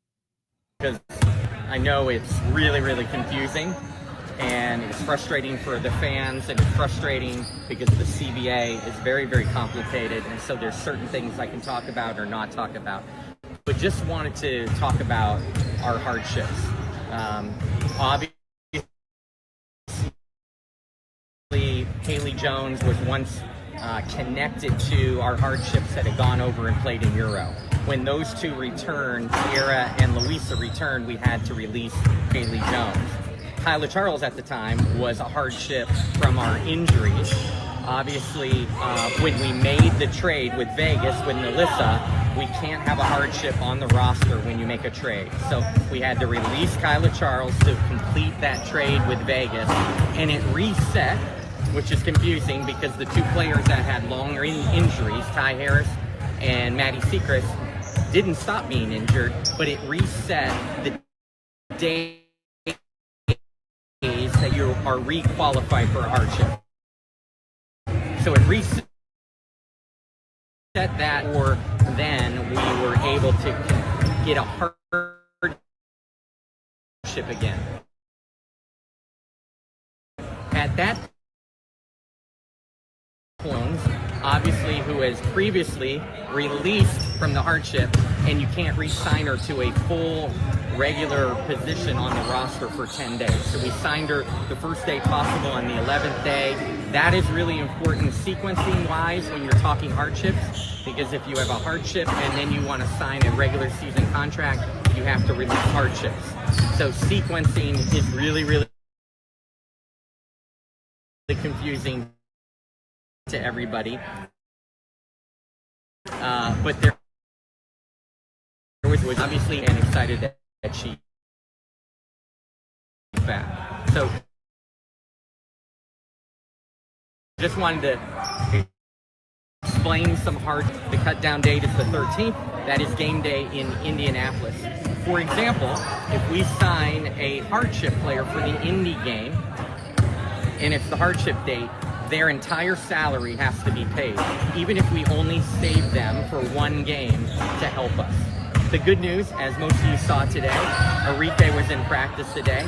Because I know it's really, really confusing and it's frustrating for the fans and it's frustrating because the CBA is very, very complicated and so there's certain things I can talk about or not talk about. But just wanted to talk about our hardships. Obviously, Haley Jones was once connected to our hardships that had gone over and played in Euro. When those two returned, Sierra and Louisa returned, we had to release Haley Jones. Kyla Charles at the time was a hardship from our injuries. Obviously, when we made the trade with Vegas with Melissa, we can't have a hardship on the roster when you make a trade. So we had to release Kyla Charles to complete that trade with Vegas, and it reset, which is confusing because the two players that had longer injuries, Ty Harris and Maddie Sechrist, didn't stop being injured, but it reset the days that you are re-qualified for hardship. So it reset that, or then we were able to get a hardship again. At that point, obviously, who has previously released from the hardship, and you can't re-sign her to a full regular position on the roster for 10 days. So we signed her the first day possible on the 11th day. That is really important sequencing-wise when you're talking hardships, because if you have a hardship and then you want to sign a regular season contract, you have to release hardships. So sequencing is really, really confusing to everybody. But there was obviously and excited that she was back. So just wanted to explain some the cut down date is the 13th. That is game day in Indianapolis. For example, if we sign a hardship player for the Indy game, and it's the hardship date, their entire salary has to be paid, even if we only save them for one game to help us. The good news, as most of you saw today, Arike was in practice today.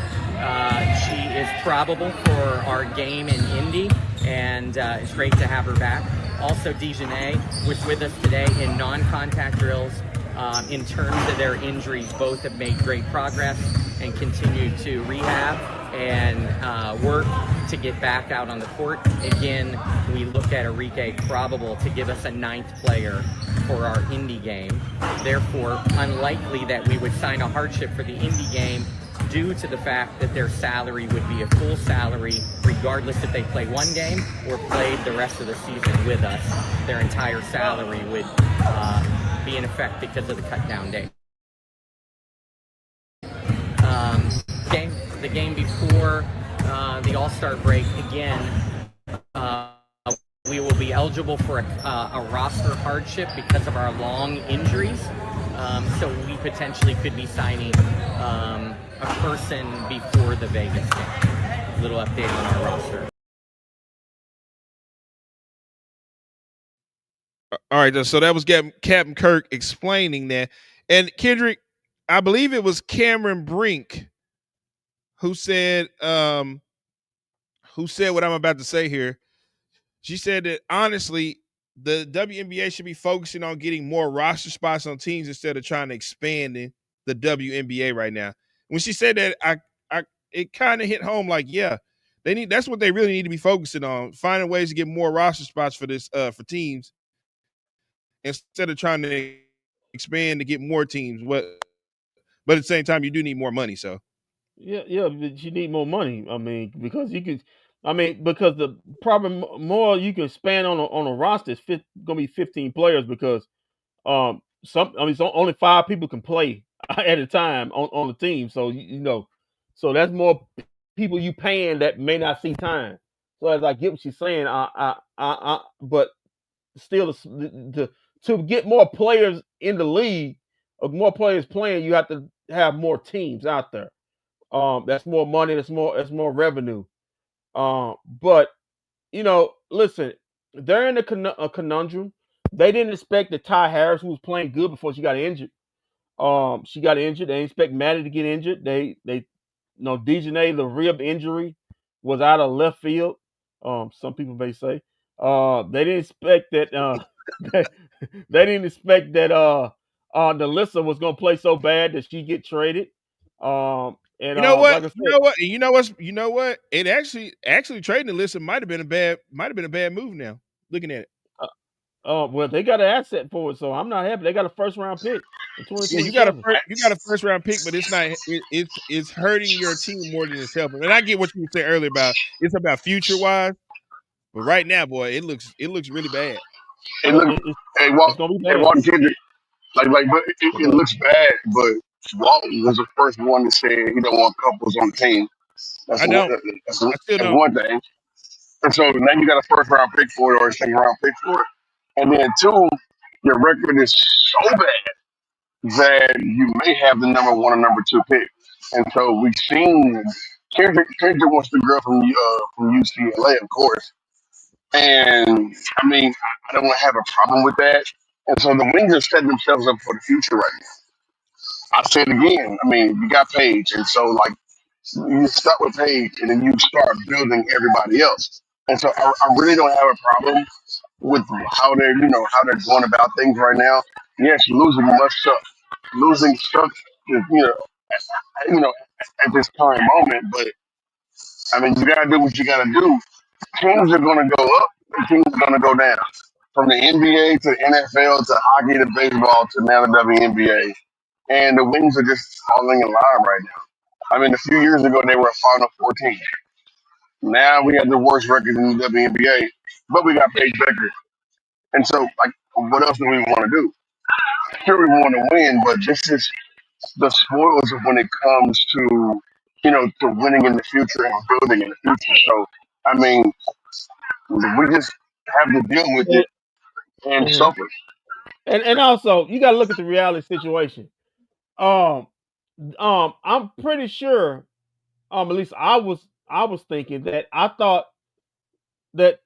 She is probable for our game in Indy, and it's great to have her back. Also, Dejanay was with us today in non-contact drills. In terms of their injuries, both have made great progress and continue to rehab and work to get back out on the court. Again, we look at Arike probable to give us a 9th player for our Indy game. Therefore, unlikely that we would sign a hardship for the Indy game due to the fact that their salary would be a full salary regardless if they play one game or played the rest of the season with us. Their entire salary would be in effect because of the cut down day. The game before the All-Star break, again, we will be eligible for a roster hardship because of our long injuries. So we potentially could be signing a person before the Vegas game. Little update on our roster. All right, so that was Captain Kirk explaining that. And Kendrick, I believe it was Cameron Brink who said what I'm about to say here. She said that honestly, the WNBA should be focusing on getting more roster spots on teams instead of trying to expand the WNBA right now. When she said that, it kind of hit home like, yeah, that's what they really need to be focusing on, finding ways to get more roster spots for this for teams instead of trying to expand to get more teams. But at the same time, you do need more money. So yeah, but you need more money. I mean, because because the problem more you can span on a roster is gonna be 15 players because so only 5 people can play at a time on the team. So so that's more people you paying that may not see time. So as I get what she's saying, but still to get more players in the league, or more players playing, you have to have more teams out there. That's more money. That's more revenue. But listen, they're in a conundrum. They didn't expect that Ty Harris, who was playing good before she got injured. She got injured. They didn't expect Maddie to get injured. They Dejanay, the rib injury was out of left field. Some people may say. They didn't expect that. They didn't expect that. Delissa was going to play so bad that she get traded. And you know what? like I said, You know what? It actually trading Alyssa might have been a bad move now. Looking at it. Well, they got an asset for it, so I'm not happy. They got a first round pick in 2027. Yeah, you got a first round pick, but it's not. It's hurting your team more than it's helping. And I get what you said earlier about it's about future wise, but right now, boy, it looks really bad. It look, It's gonna be bad. Walton Kendrick, but it looks bad. But Walton was the first one to say he don't want couples on the team. That's I don't. That's I still don't. one thing. And so now you got a first round pick for it or a second round pick for it. And then 2, your record is so bad that you may have the number 1 or number 2 pick. And so we've seen Kendrick wants the girl from UCLA, of course. And I mean, I don't have a problem with that. And so the Wings are setting themselves up for the future right now. I say it again. I mean, you got Paige, and so like you start with Paige, and then you start building everybody else. And so I really don't have a problem with how they're going about things right now. Yes, losing must suck. Losing sucks, at this current moment. But I mean, you gotta do what you gotta do. Teams are gonna go up, and teams are gonna go down. From the NBA to NFL to hockey to baseball to now the WNBA, and the Wings are just falling in line right now. I mean, a few years ago they were a Final 14. Now we have the worst record in the WNBA, but we got Paige Becker. And so, like, what else do we want to do? Sure, we want to win, but this is the spoils of when it comes to, to winning in the future and building in the future. So, I mean, we just have to deal with it and suffer. And also, you got to look at the reality situation. I'm pretty sure. At least I was thinking that I thought that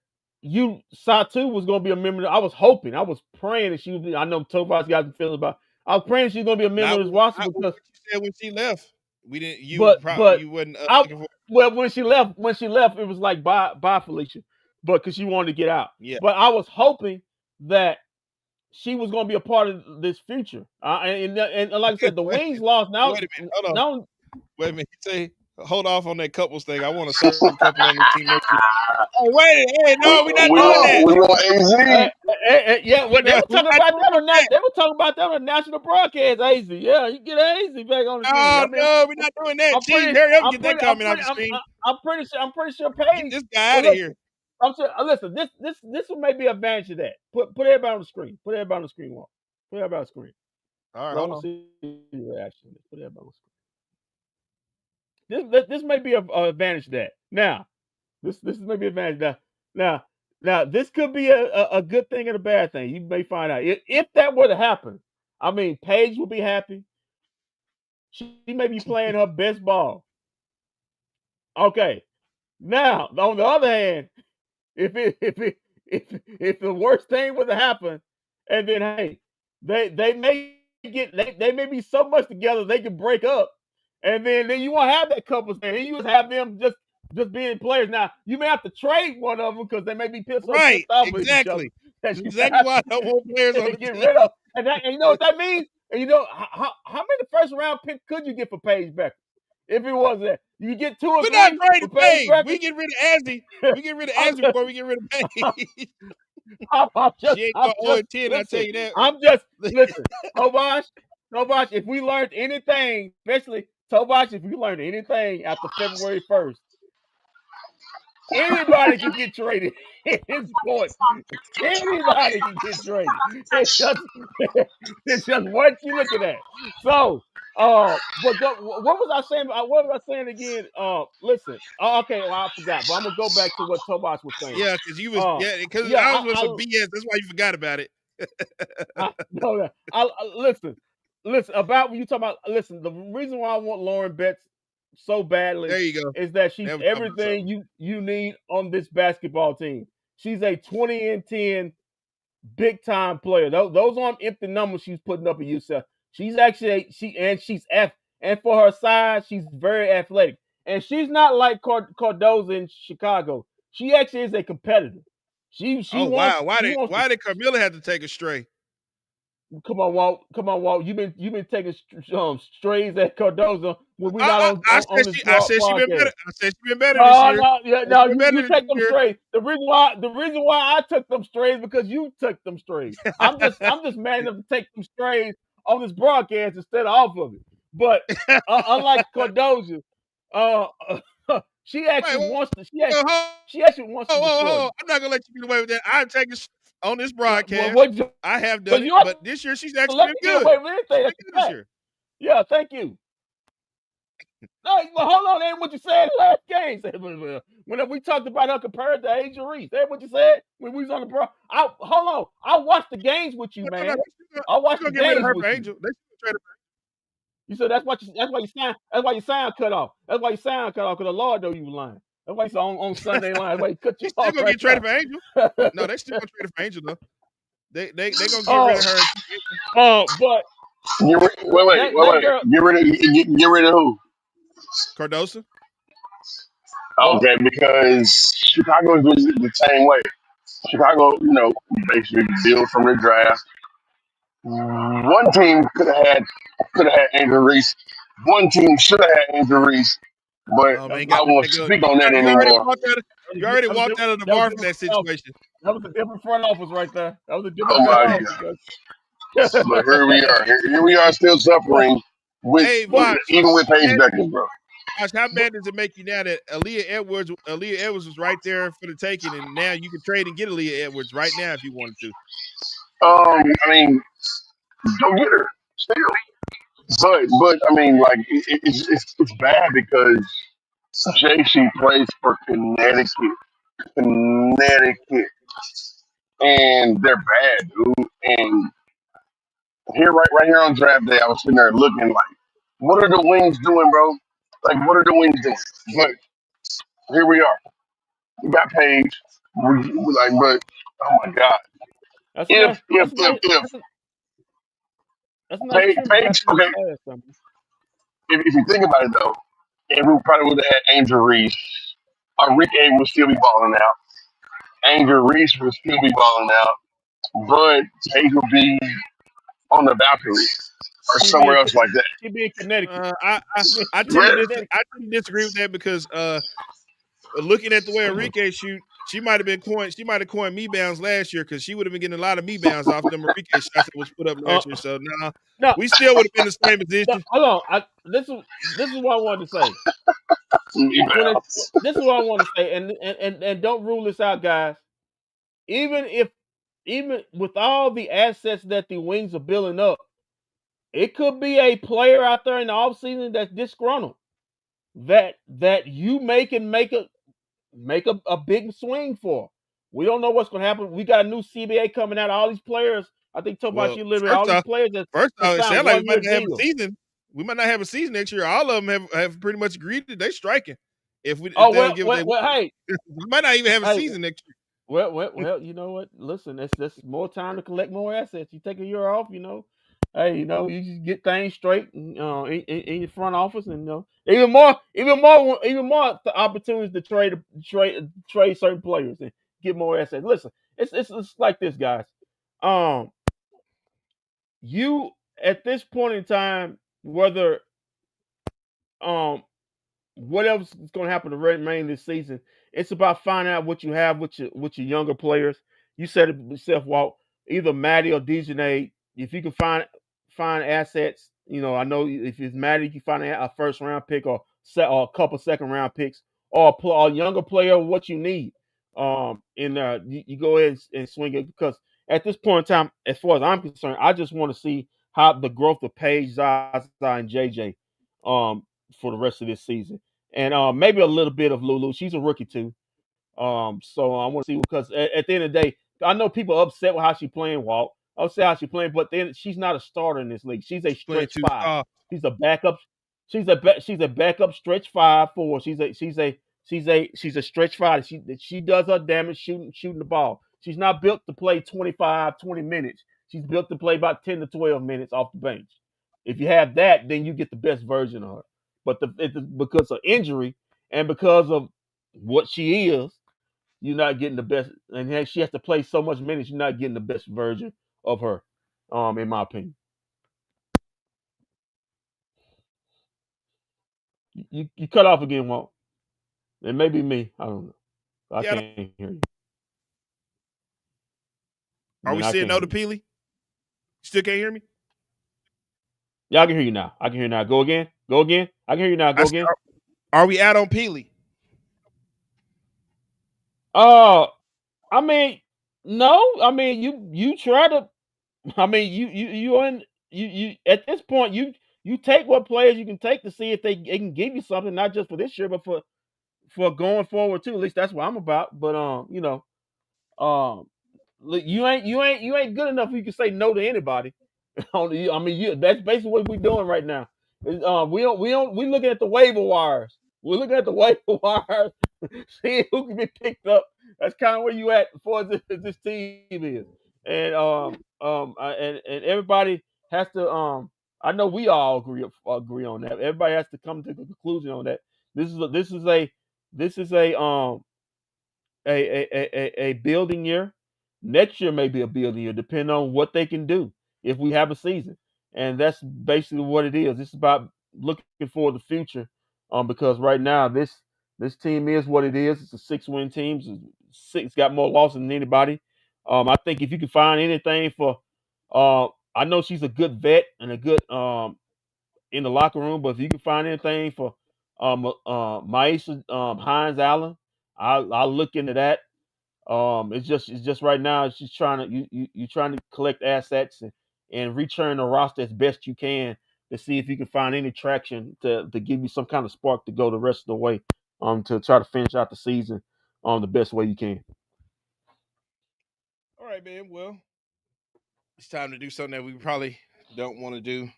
Satu was going to be a member. I was hoping, I was praying that she would be. I know Tobias got the feeling about. I was praying she's going to be a member of this roster because she said when she left, we didn't. You wasn't looking for. Well, when she left, it was like bye Felicia, but because she wanted to get out. Yeah. But I was hoping that she was going to be a part of this future. And like I said, the Wait, Wings lost. Now, wait a minute. Hold on. now, Wait a minute. You say hold off on that couples thing. I want a certain couple on the team next year. Hey, wait. Hey, We no, we're not we doing that. want AZ. yeah, well, they No, were we're talking not about doing that on that. They were talking about that on national broadcast. AZ, yeah, you get AZ back on the team. Oh I mean, no, we're not doing that. I'm Jeez, pretty, hurry up and I'm get that pretty, I'm comment out pretty, the stream. I'm pretty sure Get Paige. this guy out Well, of here. I'm sure. Listen, this may be advantage of that. Put everybody on the screen. Put everybody on the screen. Walk. Put everybody on the screen. All right, I hold want on. to see the reaction. Put everybody on the screen. This may be an advantage of that. Now, this may be an advantage of that. Now, this could be a good thing and a bad thing. You may find out if that were to happen. I mean, Paige will be happy. She may be playing her best ball. Okay. Now, on the other hand, if the worst thing was to happen, and then hey, they may they may be so much together they can break up, and then you won't have that couple thing. You just have them just being players. Now you may have to trade one of them because they may be pissed Right, off with each other. exactly. That's exactly why I don't want players on the Get team. rid of, and you know what that means. And you know how many first round picks could you get for Paige Becker? If it was that, you get 2 or We're 3 not trading for Paige Paige. Becker. We get rid of Azzy. We get rid of I'm Azzy just- before we get rid of Paige. I'm She ain't going 0-10. I tell you that. I'm just listen, Tobash. If we learned anything, especially Tobash, if we learned anything after February 1st, anybody can get traded in this sport. Anybody can get traded. It's just what you looking at. So, but what was I saying? What was I saying again? Listen. Okay, well, I forgot, but I'm gonna go back to what Tobash was saying. Yeah, because you was because Yeah, I was with some BS. That's why you forgot about it. No, listen about when you talk about. Listen, the reason why I want Lauren Betts so badly There you go. is that she's Now we're talking about everything you need on this basketball team. She's a 20-10 big time player. Those aren't empty numbers she's putting up at UCF. She's actually and for her size, she's very athletic. And she's not like Cardozo in Chicago. She actually is a competitor. She Oh wants, wow! Why did Carmilla have to take a stray? Come on, Walt. You've been taking strays at Cardozo when we're not on I on this said she been podcast. better. I said she been better this year. No, She been better you this take them year. strays. The reason why I took them strays because you took them strays. I'm just mad enough to take them strays on this broadcast instead of off of it. But unlike Cardozo, she actually wants to. She actually wants to destroy. I'm not gonna let you get away with that. I'm taking on this broadcast. Well, I have done it, but this year she's actually let been me get good. away with anything. That's She's been good this year. Yeah, thank you. No, but hold on, that ain't what you said last game. When we talked about her compared to Angel Reese, that what you said when we was on the pro. Hold on, I watched the games with you, man. I watched the games with Angel. you. So that's why you sound. That's why your sound cut off. That's why your sound cut off because the Lord know you was lying. That's why you on Sunday line. That's why he cut you off. Still gonna get traded for Angel. No, they still gonna trade for Angel though. They gonna get rid of her. But wait. Get rid of who? Cardoso. Okay, because Chicago is the same way. Chicago, basically built from the draft. One team could have had Angel Reese. One team should have had Angel Reese, but Oh, man, I won't speak on that anymore. You already walked out of the bar from that situation. That was a different front office right there. That was a different Oh front my office. God. But here we are. Here we are still suffering with even with Paige Beckers, bro. Gosh, how bad does it make you now that Aaliyah Edwards was right there for the taking, and now you can trade and get Aaliyah Edwards right now if you wanted to? I mean, go get her still. But I mean, like it's bad because JC plays for Connecticut, and they're bad, dude. And here, right here on draft day, I was sitting there looking like, what are the Wings doing, bro? Like, what are the Wings doing? But here we are. We got Paige. We like, but oh my God. That's If a nice Paige, okay. If you think about it though, if we probably would have had Angel Reese, Arike would still be balling out. Angel Reese would still be balling out. but Paige will be on the balcony or She be somewhere in else like that. she be in Connecticut. I She be tend in to Yeah. Connecticut. I tend to disagree with that because looking at the way Arike shoot, she might have coined me bounds last year because she would have been getting a lot of me bounds off them Arike shots that was put up Uh, last year. So now no, we still would have been in the same no, position. hold on. This is what I wanted to say. This is what I want to say, and don't rule this out, guys. Even with all the assets that the Wings are building up, it could be a player out there in the offseason that's disgruntled that you make a big swing for. We don't know what's going to happen. We got a new CBA coming out. All these players, I think Well, Tobashi literally all these players that it signed sounds like we might 1 year not have a deals. season. We might not have a season next year. All of them have pretty much agreed that they striking. If they don't give Well, hey, we might not even have a hey, season next year. well, you know what? Listen, that's more time to collect more assets. You take a year off, hey, you just get things straight in your front office, and even more opportunities to trade certain players and get more assets. Listen, it's like this, guys. You at this point in time, whether what else is going to happen to remain this season? It's about finding out what you have with your younger players. You said it yourself, Walt. Either Maddie or Dejanay. If you can find assets, I know if it's Maddie, you can find a first round pick or a couple second round picks or a younger player. What you need, you go ahead and swing it because at this point in time, as far as I'm concerned, I just want to see how the growth of Paige, Zaza, and JJ, for the rest of this season and maybe a little bit of Lulu. She's a rookie too. So I want to see because at the end of the day, I know people are upset with how she's playing, Walt. Upset how she's playing, but then she's not a starter in this league. She's a She's playing stretch too five. soft. She's a backup. She's a backup stretch 5-4. She's a stretch 5. She does her damage shooting the ball. She's not built to play 25, 20 minutes. She's built to play about 10 to 12 minutes off the bench. If you have that, then you get the best version of her. But because of injury and because of what she is, you're not getting the best. And she has to play so much minutes, you're not getting the best version of her, in my opinion. You cut off again, Walt. It may be me. I don't know. I can't hear you. Are we saying no to Peely? Still can't hear me? Yeah, I can hear you now. I can hear you now. Go again. Go again. I can hear you now. Go again. Are we out on Peely? I mean, no. I mean, you try to. I mean, you at this point you take what players you can take to see if they can give you something, not just for this year, but for going forward too. At least that's what I'm about. But you ain't good enough. You can say no to anybody. I mean, that's basically what we're doing right now. We looking at the waiver wires. We're looking at the waiver wires, seeing who can be picked up. That's kind of where you at for this team is, and and everybody has to. I know we all agree on that. Everybody has to come to a conclusion on that. This is a building year. Next year may be a building year, depending on what they can do if we have a season. And that's basically what it is. It's about looking for the future. Because right now this team is what it is. It's a 6-win team. It's got more losses than anybody. I think if you can find anything for I know she's a good vet and a good in the locker room, but if you can find anything for Maisha Hines Allen, I'll look into that. It's just right now. It's just trying to you trying to collect assets and return the roster as best you can to see if you can find any traction to give you some kind of spark to go the rest of the way. To try to finish out the season the best way you can. All right, man. Well, it's time to do something that we probably don't want to do.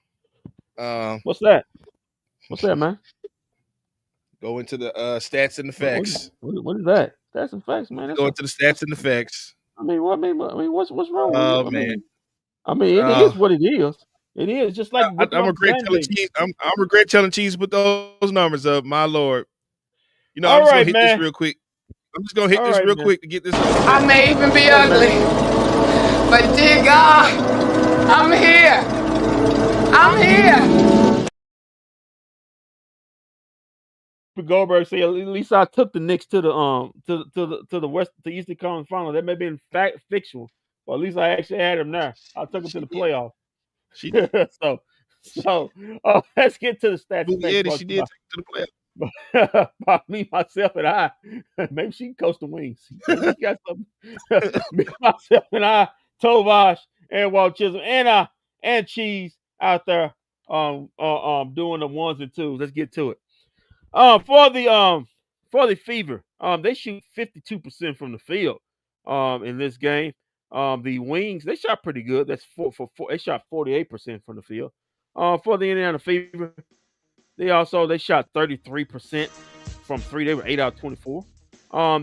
What's that? What's that, man? Go into the stats and the facts. What is that? Stats and facts, man. Go into the stats and the facts. I mean, what's wrong? Oh man. I mean, it is what it is. It is just like I'm regret telling Cheese. I'm regret telling Cheese put those numbers up. My lord. I'm just gonna hit this real quick. I'm just gonna hit this real quick to get this. I may even be ugly, But dear God, I'm here. I'm here. Goldberg say, at least I took the Knicks to the Eastern Conference Final. That may have been fictional, but at least I actually had them there. I took them to the playoffs. She so let's get to the stats. Eddie, she did take it to the playoffs. By me, myself, and I. Maybe she can coach the Wings. Maybe she got something. Me, myself, and I, Tovash, and Walt Chisholm, and Cheese out there doing the ones and twos. Let's get to it. For the Fever, they shoot 52% from the field in this game. The Wings, they shot pretty good. That's four. They shot 48% from the field. For the Indiana Fever, they shot 33% from three. They were 8 out of 24.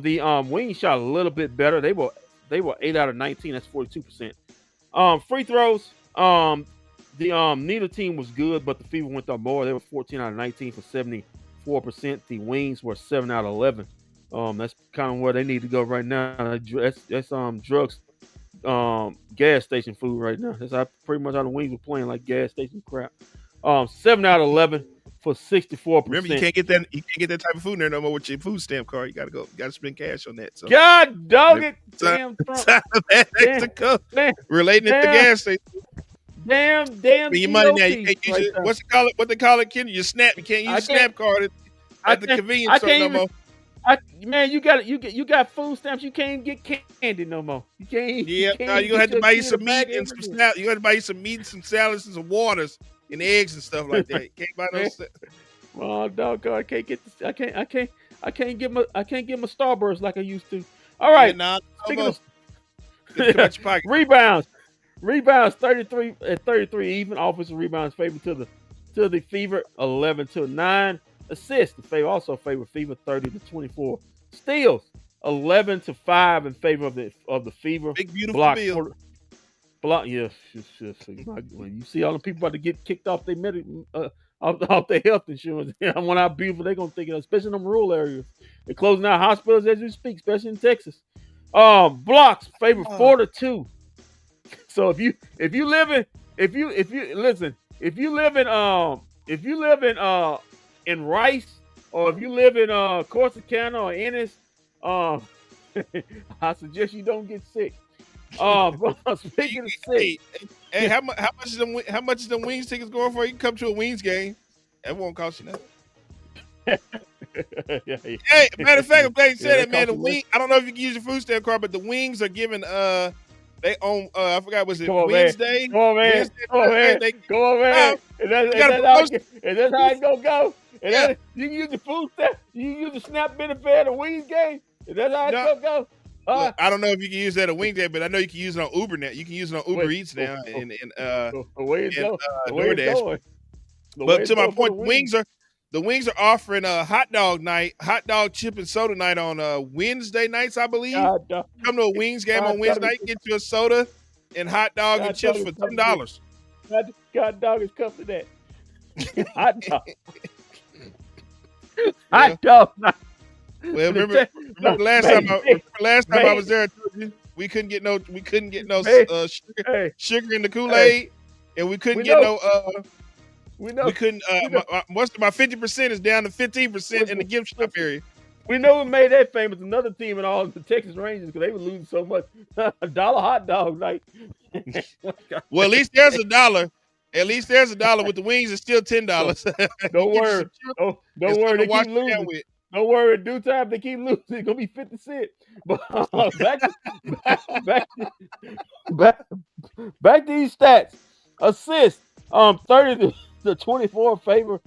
The Wings shot a little bit better. They were 8 out of 19. That's 42%. Free throws. Neither team was good, but the Fever went up more. They were 14 out of 19 for 74%. The Wings were 7 out of 11. That's kind of where they need to go right now. That's drugs, gas station food right now. That's pretty much how the Wings were playing, like gas station crap. 7 out of 11 for 64%. Remember, you can't get that type of food in there no more with your food stamp card. You gotta spend cash on that. So God dog it, damn Trump. Relating it to gas station. Damn. Your money now. You can't use it. What they call it, Kenny? Your snap. You can't use your snap card at the convenience store no more. Man, you got food stamps. You can't get candy no more. You can't. Yeah, you're gonna have to buy you some meat and some salad. You got to buy you some meat and some salads and some waters and eggs and stuff like that. You can't buy no stuff. Oh, doggone! I can't get this. I can't get my Starburst like I used to. All right. Yeah, Rebounds 33 at 33 even. Offensive rebounds favor to the Fever 11-9. Assists the Fever also favor Fever 30-24. Steals 11-5 in favor of the Fever. Big beautiful Bill. Block, yes. When you see all the people about to get kicked off their off their health insurance, when how beautiful they're gonna think of, especially in them rural areas. They're closing out hospitals as we speak, especially in Texas. Blocks favor 4-2. So if you live in Rice, or if you live in Corsicana or Ennis, I suggest you don't get sick. Speaking of sick, hey, how much is the Wings tickets going for? You can come to a Wings game. That won't cost you nothing. Yeah. Hey, matter of fact, I'm glad you said that, man. The Wings, I don't know if you can use your food stamp card, but the Wings are giving they own I forgot, was it Wednesday? Come on, man. Come on, man. Is that how it's gonna go? You can use the food stamp. You can use the SNAP benefit at a Wings game. Is that how it's gonna go? Look, I don't know if you can use that at Wings game, but I know you can use it on Uber now. You can use it on Uber Eats now and DoorDash. But to my point, the Wings are offering a hot dog chip and soda night on Wednesday nights, I believe. Come to a Wings game on Wednesday night, get you a soda and hot dog and chips for $10. God dog is coming to that. Hot dog. Hot dog night. Well, remember last time I was there, we couldn't get no sugar in the Kool-Aid, and we couldn't get no. We couldn't. Most of my 50% is down to 15% in the gift shop area. We know what made that famous. Another team in all the Texas Rangers because they were losing so much. $1 hot dog night. Well, at least there's $1. At least there's $1 with the Wings. It's still $10. Don't worry. Don't worry. They keep losing. Don't worry. In due time, they keep losing. It's gonna be 50 cents. But back to these stats. Assists. 30-24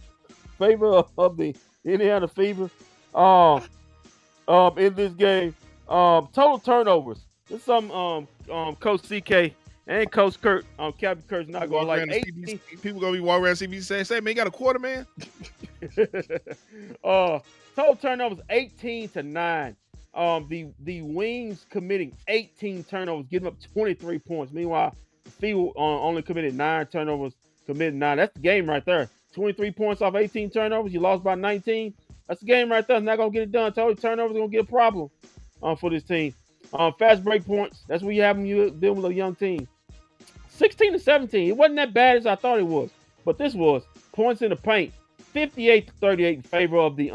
favor of the Indiana Fever. In this game. Total turnovers. There's some Coach CK and Coach Kurt. Captain Kurt's not going like 18. People gonna be walking around CBC say, man, you got a quarter, man. Total turnovers 18-9. The Wings committing 18 turnovers, giving up 23 points. Meanwhile, the Fever only committed 9 turnovers, committed 9. That's the game right there. 23 points off 18 turnovers. You lost by 19. That's the game right there. It's not gonna get it done. Total turnovers are gonna get a problem for this team. Fast break points. That's what you have when you're dealing with a young team. 16-17. It wasn't that bad as I thought it was, but this was points in the paint. 58-38 in favor of the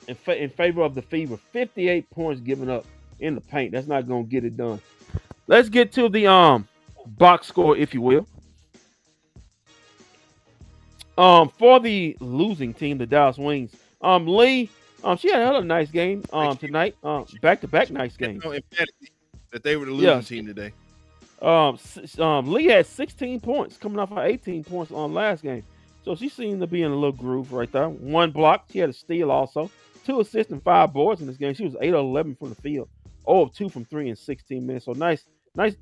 in favor of the Fever. 58 points given up in the paint. That's not gonna get it done. Let's get to the box score, if you will. For the losing team, the Dallas Wings. Lee, she had a nice game tonight. Back-to-back nice games. That they were the losing team today. Lee had 16 points coming off of 18 points on last game. So she seemed to be in a little groove right there. 1 block. She had a steal also. 2 assists and 5 boards in this game. She was 8 of 11 from the field. 0 of 2 from 3 in 16 minutes. So nice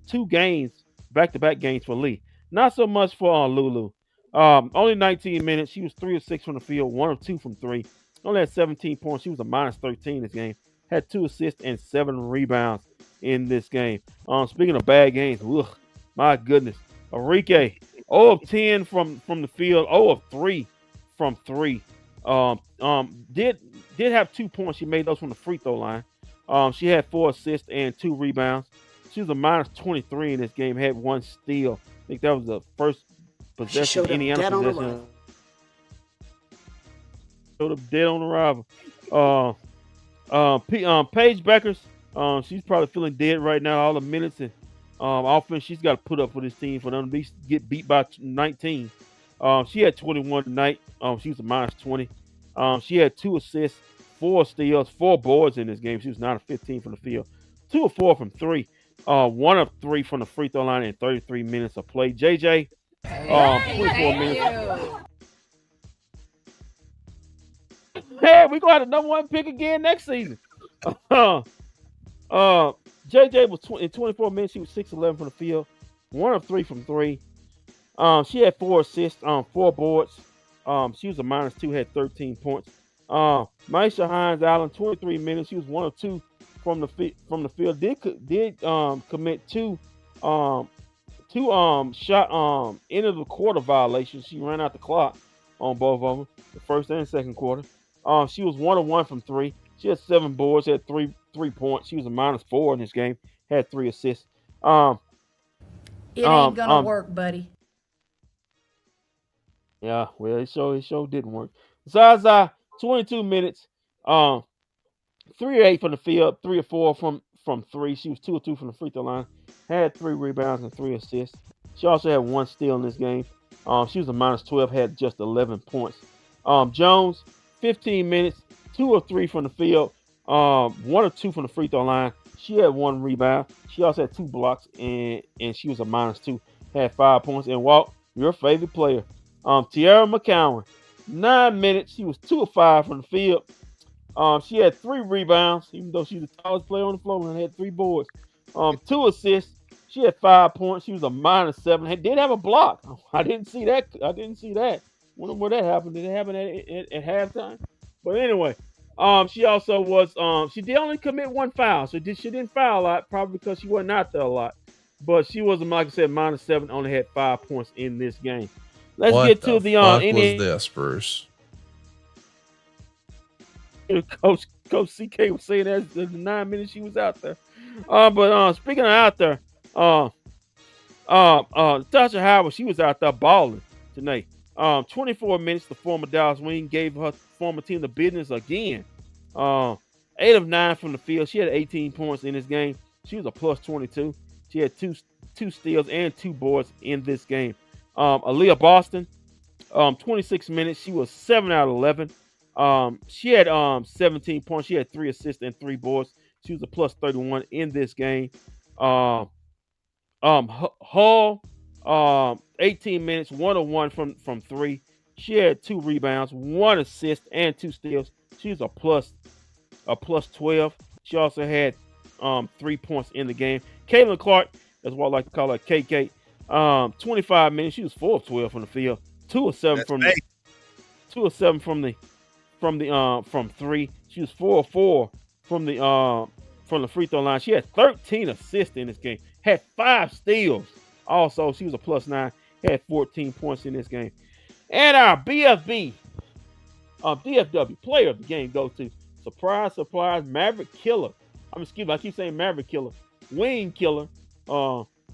2 games, back-to-back games for Lee. Not so much for Lulu. Only 19 minutes. She was 3 of 6 from the field. 1 of 2 from 3. Only had 17 points. She was a minus 13 this game. Had 2 assists and 7 rebounds in this game. Speaking of bad games, my goodness. Arike, 0 of 10 from the field, 0 of 3 from 3. Did have 2 points. She made those from the free throw line. She had 4 assists and 2 rebounds. She was a minus 23 in this game. Had 1 steal. I think that was the first possession Indiana possession. Showed up dead on arrival. Paige Beckers. She's probably feeling dead right now. All the minutes and offense she's got to put up for this team for them to get beat by 19. She had 21 tonight. She was a minus 20. She had 2 assists, 4 steals, 4 boards in this game. She was 9 of 15 from the field, 2 of 4 from 3, 1 of 3 from the free throw line in 33 minutes of play. JJ, 24 minutes. Hey, we're gonna have the number 1 pick again next season. JJ was in 24 minutes. She was 6-11 from the field, 1 of 3 from 3. She had 4 assists, 4 boards. She was a minus 2, had 13 points. Maisha Hines Allen, 23 minutes. She was 1 of 2 from the field. Did commit 2 shot end of the quarter violations. She ran out the clock on both of them, the first and second quarter. She was 1 of 1 from 3. She had 7 boards, had 3 points. She was a minus 4 in this game, had 3 assists. It ain't gonna work, buddy. Yeah, well, it sure didn't work. Zaza, 22 minutes, 3 of 8 from the field, 3 of 4 from 3. She was 2 of 2 from the free throw line, had 3 rebounds and 3 assists. She also had 1 steal in this game. She was a minus 12, had just 11 points. Jones, 15 minutes, 2 of 3 from the field, 1 of 2 from the free throw line. She had 1 rebound. She also had 2 blocks, and she was a minus 2, had 5 points. And Walt, your favorite player, Tiara McCowan, 9 minutes. She was 2 of 5 from the field. She had 3 rebounds, even though she's the tallest player on the floor, and had 3 boards. 2 assists. She had 5 points. She was a minus 7. Did have a block. I didn't see that. Wonder where that happened. Did it happen at halftime? But anyway, she also was. She did only commit 1 foul. So she didn't foul a lot, probably because she wasn't out there a lot. But she was, like I said, minus 7. Only had 5 points in this game. Let's get to the what was this, Bruce? Coach CK was saying that the 9 minutes she was out there. But speaking of out there, Tasha Howard, she was out there balling tonight. 24 minutes. The former Dallas Wing gave her former team the business again. 8 of 9 from the field. She had 18 points in this game. She was a plus 22. She had two steals and 2 boards in this game. Aaliyah Boston, 26 minutes. She was 7 out of 11. She had 17 points. She had 3 assists and 3 boards. She was a plus 31 in this game. Hull, 18 minutes, 1 of 1 from 3. She had 2 rebounds, 1 assist, and 2 steals. She was a plus 12. She also had 3 points in the game. Caitlin Clark, that's what I like to call her, KK. 25 minutes. She was 4 of 12 from the field. 2 of 7 from 3. She was 4 of 4 from the free throw line. She had 13 assists in this game. Had 5 steals. Also, she was a plus 9. Had 14 points in this game. And our BFB, DFW player of the game goes to surprise, Maverick Killer. I keep saying Maverick Killer. wing killer.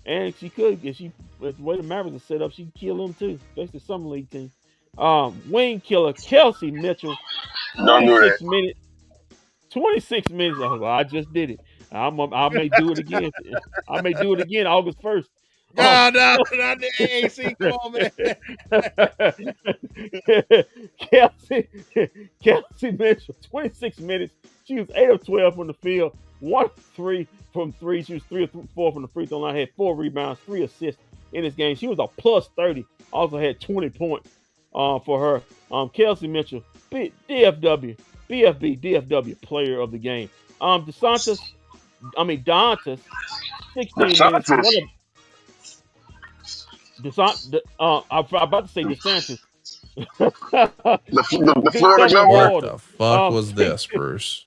And she could, if the way the Mavericks are set up, she'd kill them too, especially the summer league team. Wing killer Kelsey Mitchell, Don't do 26 minutes. 26 minutes. Oh, I just did it. I may do it again. I may do it again August 1st. No, not the AAC. Come on, man. Kelsey Mitchell, 26 minutes. She was 8 of 12 from the field, 1 of 3 from 3. She was 3 of 4 from the free throw line. Had 4 rebounds, 3 assists in this game. She was a plus 30. Also had 20 points for her. Kelsey Mitchell, DFW, bFb, DFW player of the game. Dantas, 16 minutes. I'm about to say DeSantis. the Florida governor. What the fuck was this, Bruce?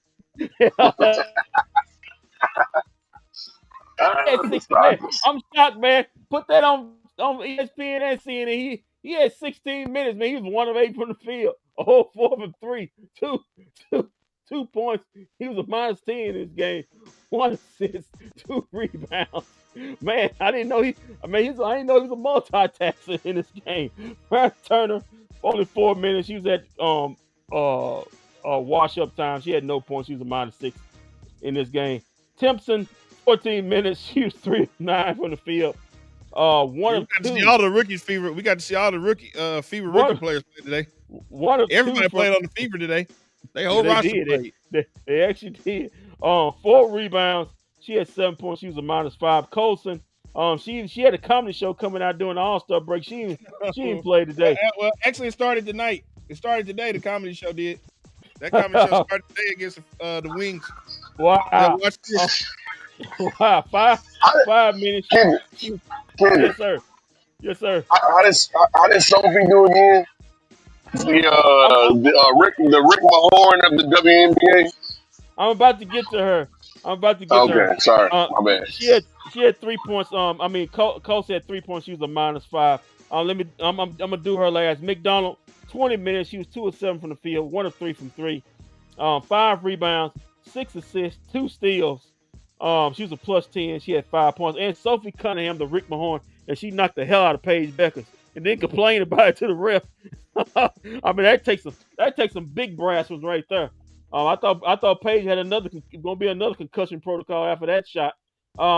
I'm shocked, man. Put that on ESPN and CNN. He had 16 minutes, man. He was 1 of 8 from the field. 4 from 3. 2 points. He was a minus 10 in this game. 1 assist, 2 rebounds. Man, I didn't know he was a multitasker in this game. Brad Turner, only 4 minutes. She was at wash up time. She had no points. She was a minus 6 in this game. Timpson, 14 minutes. She was 3 of 9 from the field. We got to see all the rookies fever. We got to see all the rookie players play today. Everybody played on the fever today. They whole roster played. They actually did. 4 rebounds. She had 7 points. She was a minus 5. Colson, she had a comedy show coming out during the All-Star break. She didn't play today. Well, actually, it started tonight. It started today. The comedy show did. That comedy show started today against the Wings. Wow. Watch this. Wow. 5 minutes. Yes, sir. Yes, sir. How did Sophie do again? The Rick Mahorn of the WNBA. I'm about to get to her. Okay, sorry, my bad. She had 3 points. Coach had 3 points. She was a minus 5. I'm gonna do her last. McDonald, 20 minutes. She was 2 of 7 from the field, 1 of 3 from 3. 5 rebounds, 6 assists, 2 steals. She was a plus 10. She had 5 points. And Sophie Cunningham, the Rick Mahorn, and she knocked the hell out of Paige Beckers and then complained about it to the ref. That takes some big brass ones right there. I thought Paige had gonna be another concussion protocol after that shot.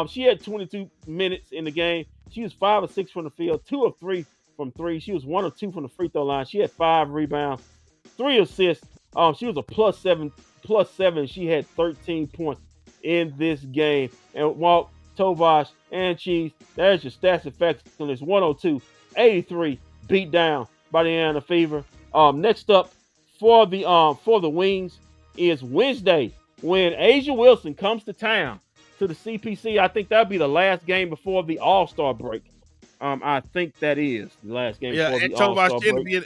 She had 22 minutes in the game. She was 5 of 6 from the field, 2 of 3 from 3. She was 1 of 2 from the free throw line. She had 5 rebounds, 3 assists. She was a plus 7. She had 13 points in this game. And Walt, Tovash, and Cheese, there's your stats and facts on this 102-83 beat down by the Indiana Fever. Next up for the Wings is Wednesday when Asia Wilson comes to town to the CPC. I think that'll be the last game before the All-Star break. I think that is the last game before the All-Star break.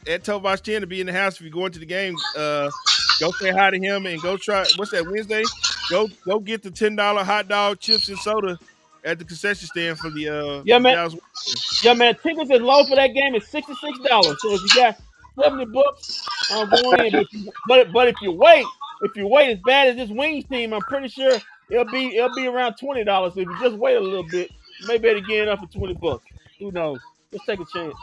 Tovash 10 to be in the house if you go into the game. Go say hi to him and go try. What's that, Wednesday? Go get the $10 hot dog, chips, and soda at the concession stand for the man. Tickets is low for that game is $66. So if you got $70, go in. But if you wait as bad as this Wings team, I'm pretty sure it'll be around $20. So if you just wait a little bit, you may be able to get it up for $20. Who knows? Let's take a chance.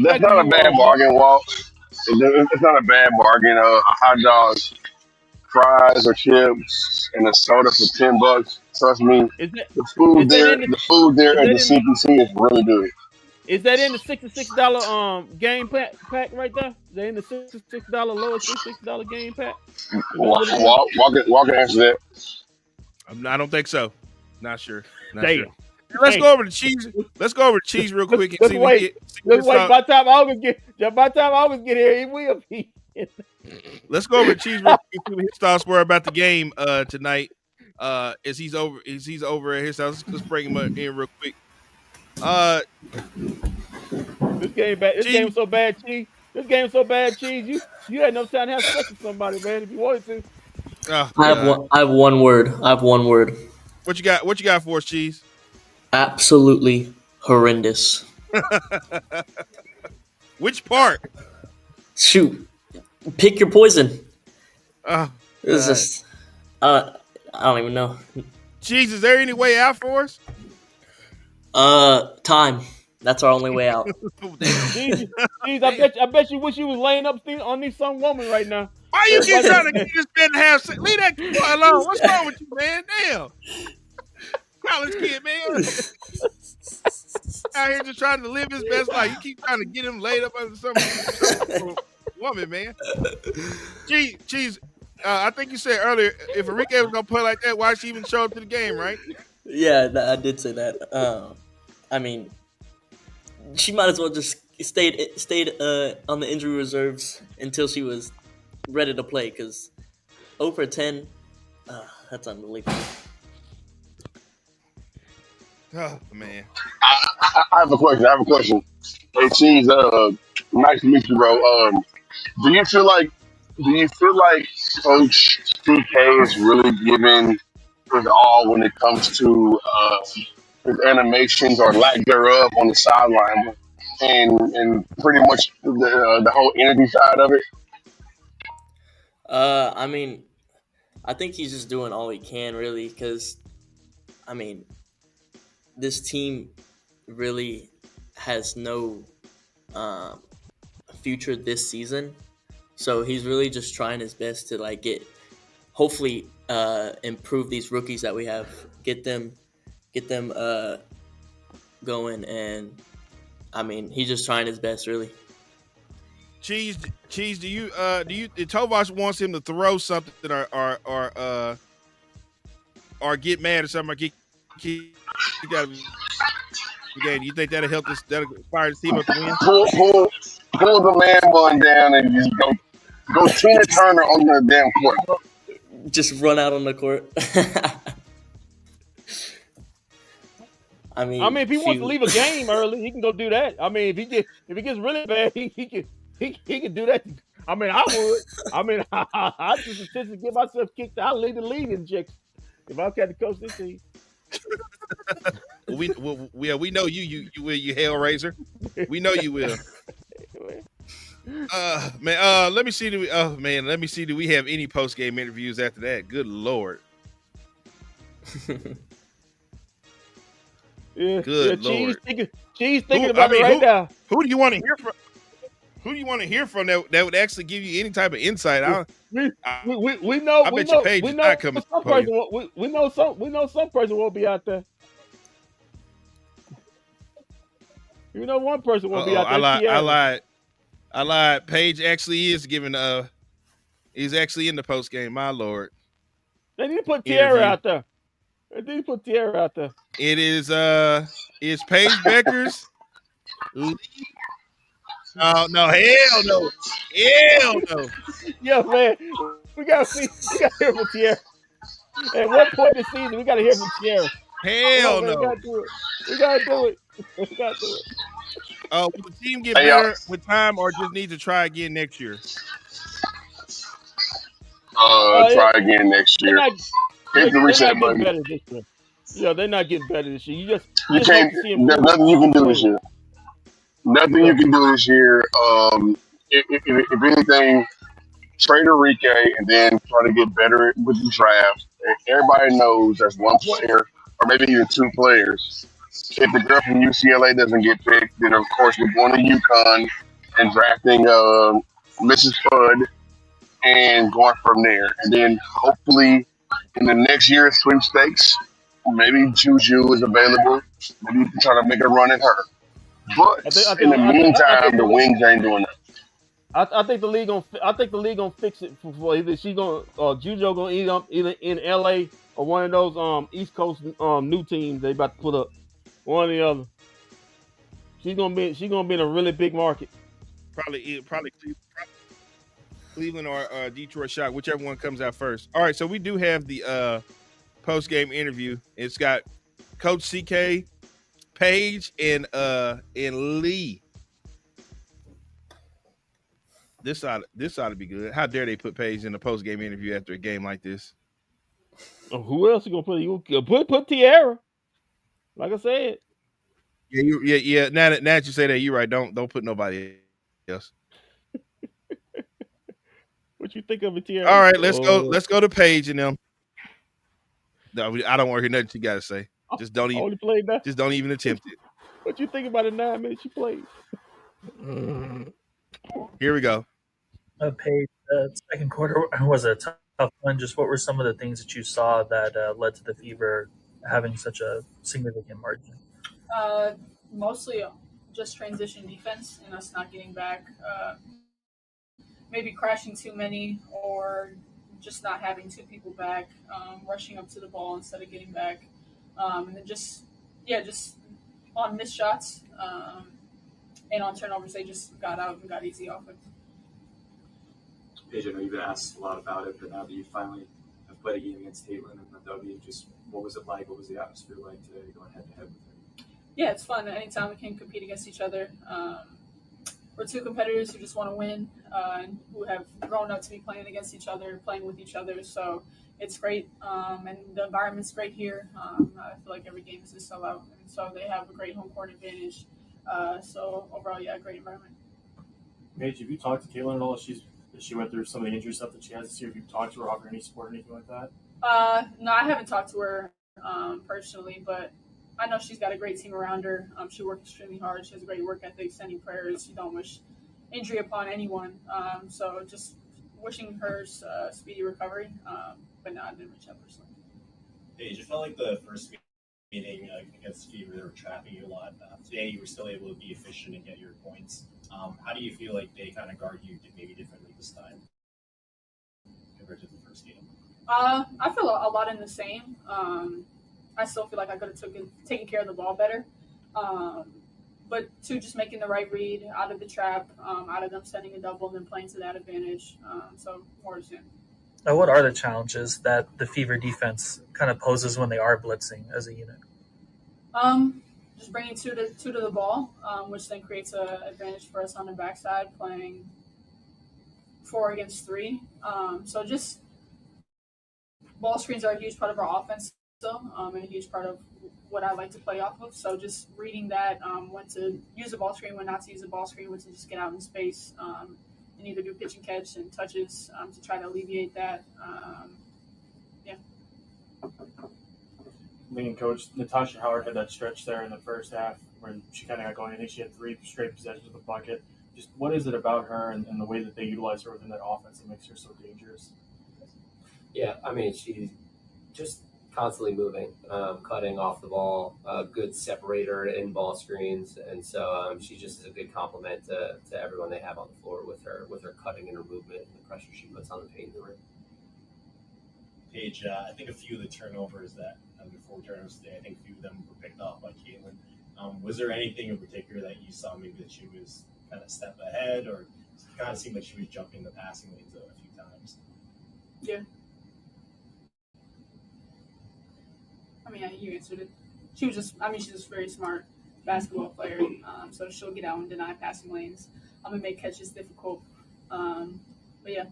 That's not a bad bargain, Walt. It's not a bad bargain. A hot dog, fries or chips, and a soda for $10. Trust me, the food there at the CPC is really good. Is that in the $66 game pack right there? Is that in the $66 lowest $66 game pack? Walk and answer that. I don't think so. Not sure. Damn. Let's go over to cheese. Let's go over to cheese real quick and see what we get. By the time August get here, he will be. Let's go over to cheese real quick and see what his thoughts were about the game tonight. As he's over at his house. Let's bring him in real quick. This game so bad, Cheese. This game so bad, Cheese. You had no time to have sex with somebody, man. If you wanted to. I have one word. What you got for us, Cheese? Absolutely horrendous. Which part? Shoot, pick your poison. Oh, it's just, I don't even know. Jeez, is there any way out for us? Time. That's our only way out. Jeez, I bet you wish you was laying up on these some woman right now. Why you keep trying to get this man to have sex? Leave that boy alone. What's wrong with you, man? Damn. College kid, man. Out here just trying to live his best life. You keep trying to get him laid up under some woman, man. Jeez. I think you said earlier, if Arike was going to play like that, why she even show up to the game, right? Yeah, I did say that. I mean, she might as well just stayed on the injury reserves until she was ready to play. Because 0 for 10, that's unbelievable. Oh man, I have a question. Hey, Cheese, nice to meet you, bro. Do you feel like Coach CK is really giving his all when it comes to his animations or lack thereof on the sideline, and pretty much the whole energy side of it? I mean, I think he's just doing all he can, really, because, I mean, this team really has no future this season. So he's really just trying his best to hopefully improve these rookies that we have, get them going, and I mean, he's just trying his best, really. Cheese. Do you Tovash wants him to throw something or get mad or something or get out of the game? Do you think that'll help that'll fire the team up to win? Pull the man bun down and just go Tina Turner on the damn court. Just run out on the court. I mean, if he wants to leave a game early, he can go do that. I mean, if he gets really bad, he can do that. I mean, I would. I mean, I just attempt to get myself kicked out. I'll leave the league in chicks if I got to coach this team. We know you will, you hellraiser. We know you will. Let me see. Do we have any post game interviews after that? Good Lord. Good Lord. She's thinking about it right now. Who do you want to hear from? Who do you want to hear from that would actually give you any type of insight? We I bet your page is not coming. We know some person won't be out there. You know one person won't be out there. I lied. Paige actually is giving he's actually in the post game. My Lord. They need to put Tierra out there. It is Paige Becker's. Oh no! Hell no! Yeah, man, we gotta hear from Tierra. At one point in the season, we gotta hear from Tierra. Hell no! We gotta do it. Will the team get better with time, or just need to try again next year? Try again next year. Hit the reset button. Yeah, they're not getting better this year. You can't. There's nothing you can do this year. Nothing you can do this year. If anything, trade Arike and then try to get better with the draft. Everybody knows there's one player, or maybe even two players. If the girl from UCLA doesn't get picked, then of course we're going to UConn and drafting Mrs. Fudd and going from there. And then hopefully in the next year's sweepstakes, maybe Juju is available. Maybe you can try to make a run at her. But in the meantime, the Wings ain't doing that. I think the league gonna fix it for either she gonna Juju gonna either in LA or one of those East Coast new teams they about to put up. One or the other. She's gonna be in a really big market. Probably Cleveland or Detroit Shock, whichever one comes out first. All right, so we do have the post game interview. It's got Coach CK, Paige, and Lee. This ought to be good. How dare they put Paige in the post game interview after a game like this? Who else you gonna put? You put Tierra. Like I said. Yeah. Now that you say that, you're right. Don't put nobody else. What you think of it, Tierra? All right, let's go to Paige and them. No, I don't want to hear nothing you got to say. Just don't even. Only played that. Just don't even attempt it. What you think about the 9 minutes she played? Here we go. Paige, second quarter was a tough one. Just what were some of the things that you saw that led to the Fever having such a significant margin? Mostly just transition defense and us not getting back. Maybe crashing too many or just not having two people back, rushing up to the ball instead of getting back. And then just on missed shots and on turnovers, they just got out and got easy off it. Paige, I know you've been asked a lot about it, but now that you finally have played a game against Caitlin and the W, just what was it like? What was the atmosphere like today going head to head with her? Yeah, it's fun. Anytime we can compete against each other. We're two competitors who just want to win and who have grown up to be playing against each other, playing with each other. So it's great. And the environment's great here. I feel like every game is a sellout. And so they have a great home court advantage. So overall, yeah, great environment. Paige, have you talked to Caitlin at all? She went through some of the injury stuff that she has this year. Have you talked to her, offered any support or anything like that? No, I haven't talked to her personally, but I know she's got a great team around her. She works extremely hard. She has a great work ethic, sending prayers. You don't wish injury upon anyone. So just wishing her speedy recovery. But no, I didn't reach out personally. Paige, it felt like the first meeting against Fever, they were trapping you a lot. Today, you were still able to be efficient and get your points. How do you feel like they kind of guard you maybe differently this time compared to the first game? I feel a lot in the same. I still feel like I could have taken care of the ball better. But just making the right read out of the trap, out of them sending a double and then playing to that advantage. So more to soon. What are the challenges that the Fever defense kind of poses when they are blitzing as a unit? Just bringing two to the ball, which then creates an advantage for us on the backside, playing 4 against 3. So just ball screens are a huge part of our offense still, and a huge part of what I like to play off of. So just reading that, when to use a ball screen, when not to use a ball screen, when to just get out in space, and either do pitch and catch and touches to try to alleviate that. Yeah. Leading coach Natasha Howard had that stretch there in the first half where she kind of got going. I think she had 3 straight possessions of the bucket. Just what is it about her and the way that they utilize her within that offense that makes her so dangerous? Yeah, I mean, she's just constantly moving, cutting off the ball, good separator in ball screens, and so she just is a good complement to everyone they have on the floor with her cutting and her movement and the pressure she puts on the paint in the rim. Paige, I think a few of the turnovers that the 4 turnovers today, I think a few of them were picked off by Caitlin. Was there anything in particular that you saw maybe that she was kind of a step ahead, or it kind of seemed like she was jumping the passing lanes a few times? Yeah. I mean, you answered it. She's just a very smart basketball player. So she'll get out and deny passing lanes. And make catches difficult. But yeah.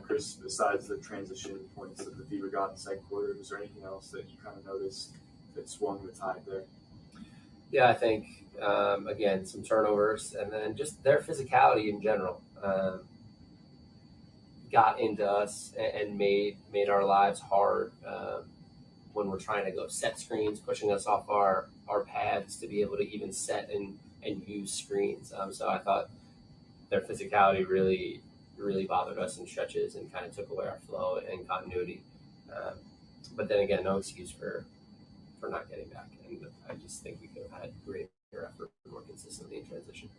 Chris, besides the transition points that the Fever got in the second quarter, was there anything else that you kind of noticed that swung the tide there? Yeah, I think, again, some turnovers and then just their physicality in general got into us and made our lives hard when we're trying to go set screens, pushing us off our pads to be able to even set and use screens. So I thought their physicality really bothered us in stretches and kind of took away our flow and continuity. But then again, no excuse for not getting back. And I just think we could have had greater effort more consistently in transition.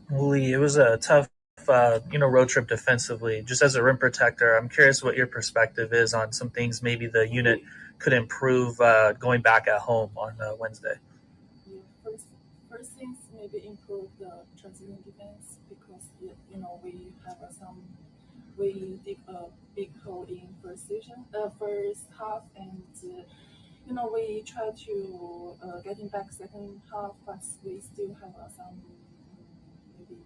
Lee, it was a tough road trip defensively. Just as a rim protector, I'm curious what your perspective is on some things maybe the unit could improve going back at home on Wednesday. First things, maybe improve the transition defense because we dig a big hole in first half, and we try to getting back second half, but we still have some maybe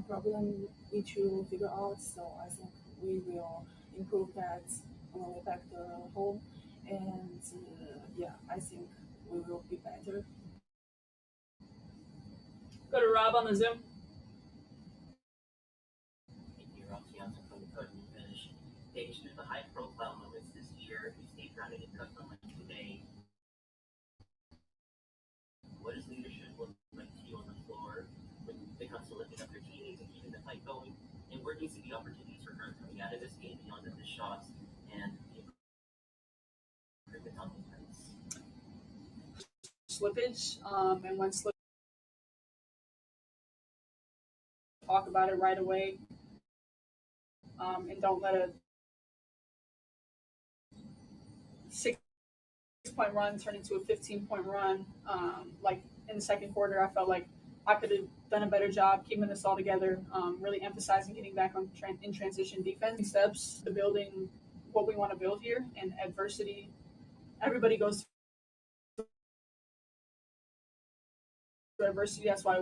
problem we to figure out. So I think we will improve that on the way back home, and I think we will be better. Go to Rob on the Zoom. Thank you, Rob Johnson from the Code and Finish. Paige, there's a high profile Slippage, and when slip, talk about it right away, and don't let a 6-point run turn into a 15-point run. Like in the second quarter, I felt like I could have done a better job keeping this all together, really emphasizing getting back on in transition defense steps to building what we want to build here. And adversity, everybody goes through adversity. That's why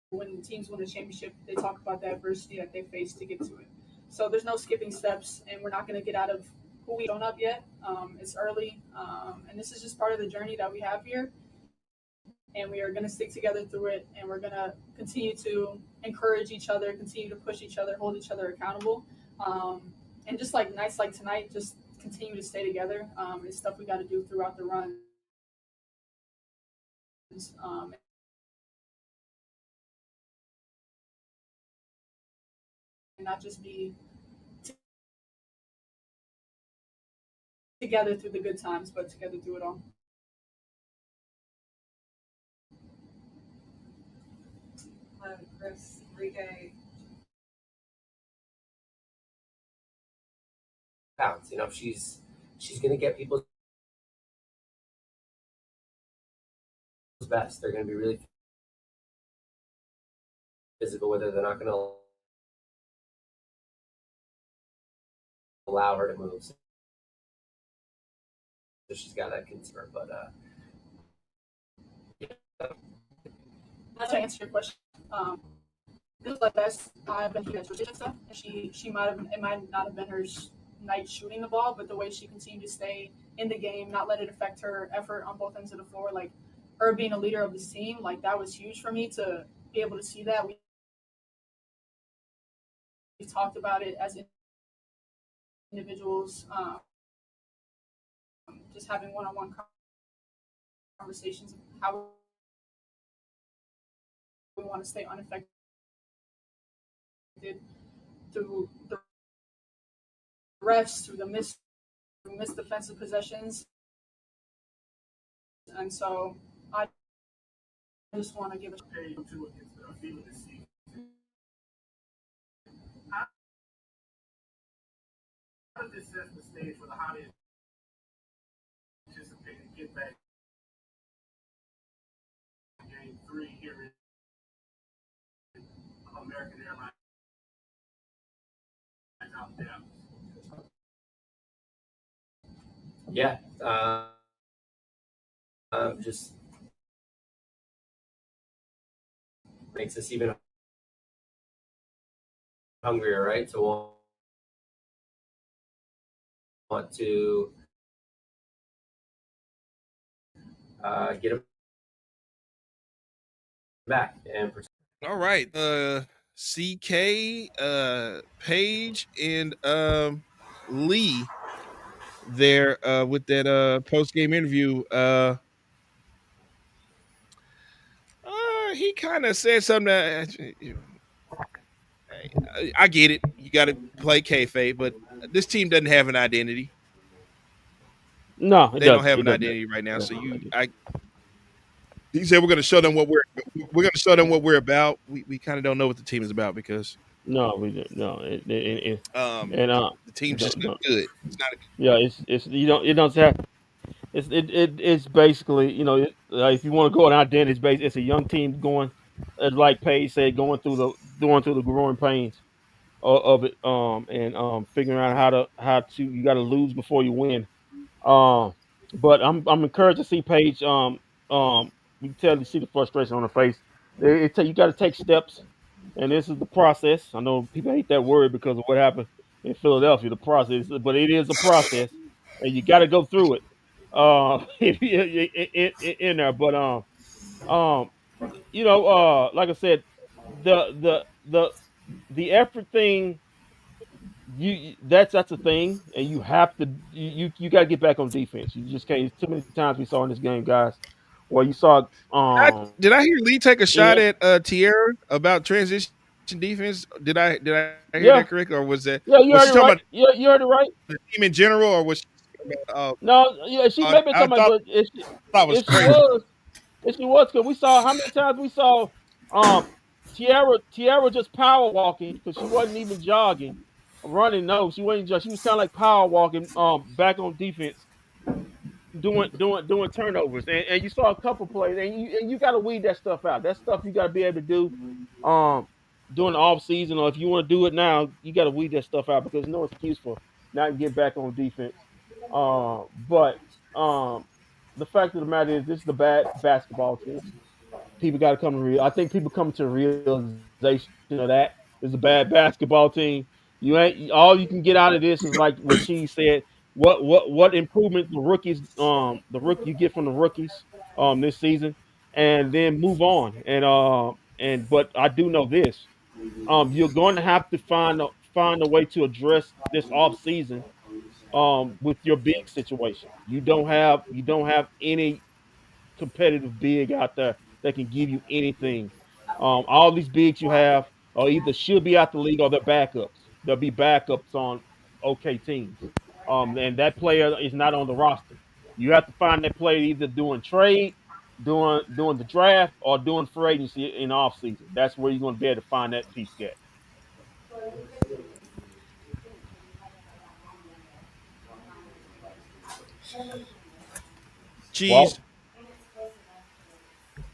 when teams win the championship, they talk about the adversity that they face to get to it. So there's no skipping steps, and we're not going to get out of who we don't up yet. It's early, and this is just part of the journey that we have here. And we are going to stick together through it, and we're going to continue to encourage each other, continue to push each other, hold each other accountable. And just like nights like tonight, just continue to stay together. It's stuff we got to do throughout the runs. And not just be together through the good times, but together through it all. Chris, Arike. Pounds, she's gonna get people's best. They're gonna be really physical with her. They're not gonna allow her to move. So she's got that concern, but Not to answer your question, this is the best I've been here at Statistical, and she it might not have been her night shooting the ball, but the way she continued to stay in the game, not let it affect her effort on both ends of the floor, like her being a leader of this team, like that was huge for me to be able to see that. We talked about it as individuals, just having one-on-one conversations of how we want to stay unaffected through the refs, through the missed defensive possessions. And so I just want to give a how does this set the stage for the highly anticipated get back game 3 here in American Airlines out in Dallas? yeah, just makes us even hungrier, right? To want to get him back and. All right, CK, Paige, and Lee there with that post game interview. He kind of said something that I get it. You got to play kayfabe, but this team doesn't have an identity. No, they don't have an identity right now. So he said we're going to show them what we're going to show them what we're about. We kind of don't know what the team is about because we don't. No, the team's just not good. It's not. It's it don't have. It's basically if you want to go on identity, it's a young team going, like Paige said, going through the growing pains of it, and figuring out how to you got to lose before you win. But I'm encouraged to see Paige. You can see the frustration on her face. You got to take steps, and this is the process. I know people hate that word because of what happened in Philadelphia, the process, but it is a process, and you got to go through it. In there, but like I said, the effort thing that's a thing, and you have to you got to get back on defense. You just can't. It's too many times we saw in this game, guys. Well, you saw Did I hear Lee take a shot in at Tierra about transition defense? Did I hear yeah that correct, or was that yeah you was heard she it talking right. about Yeah, you heard it right. the team in general, or was she talking about? No, yeah, she may be I talking about, thought but that was if she crazy. was, because we saw how many times we saw um Tierra just power walking because she wasn't even jogging, running. No, she wasn't just. She was kind of like power walking back on defense, doing turnovers, and you saw a couple plays, and you got to weed that stuff out. That stuff you got to be able to do during the off season, or if you want to do it now, you got to weed that stuff out because there's no excuse for not getting back on defense. But the fact of the matter is, this is the bad basketball team. People got to come to I think people come to a realization of that. It's a bad basketball team. You ain't all you can get out of this is like what Cheese said. What improvement the rookie you get from the rookies this season, and then move on. And but I do know this. You're going to have to find a way to address this off season with your big situation. You don't have any competitive big out there that can give you anything. All these bigs you have are either should be out the league or they're backups. They'll be backups on okay teams. And that player is not on the roster. You have to find that player either doing trade, doing the draft, or doing free agency in off season. That's where you're going to be able to find that piece at. Well, Cheese.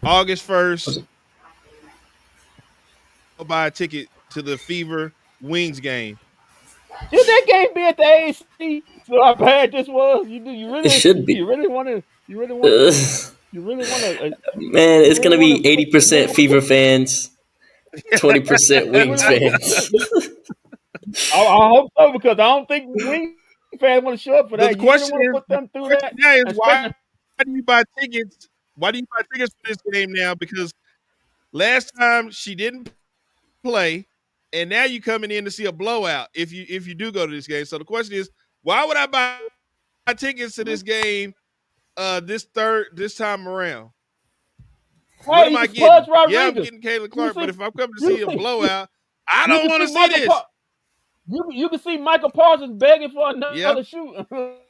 August 1st, I'll buy a ticket to the Fever Wings game. should that game be at the AC? So how bad this was? You do you It really should be. you really want to you really want Ugh. you really want to Man, you it's really gonna want be to put you really 80% want to Fever put fans, 20% you really Wings want to put fans. I hope so because I don't think Wing fans want to show up for The that. You really question want to is, put the them through question that, now is especially. why do you buy tickets? Why do you buy tickets for this game now? Because last time she didn't play, and now you coming in to see a blowout if you do go to this game. So the question is, why would I buy tickets to this game this time around? What Hey, am you I can Pudge getting? Yeah, I'm Rodriguez. getting Caitlin You can Clark, but see if I'm coming to you see a can see blowout, I you don't can want see to see this. You can see Michael Parsons begging for Yep. another shoe,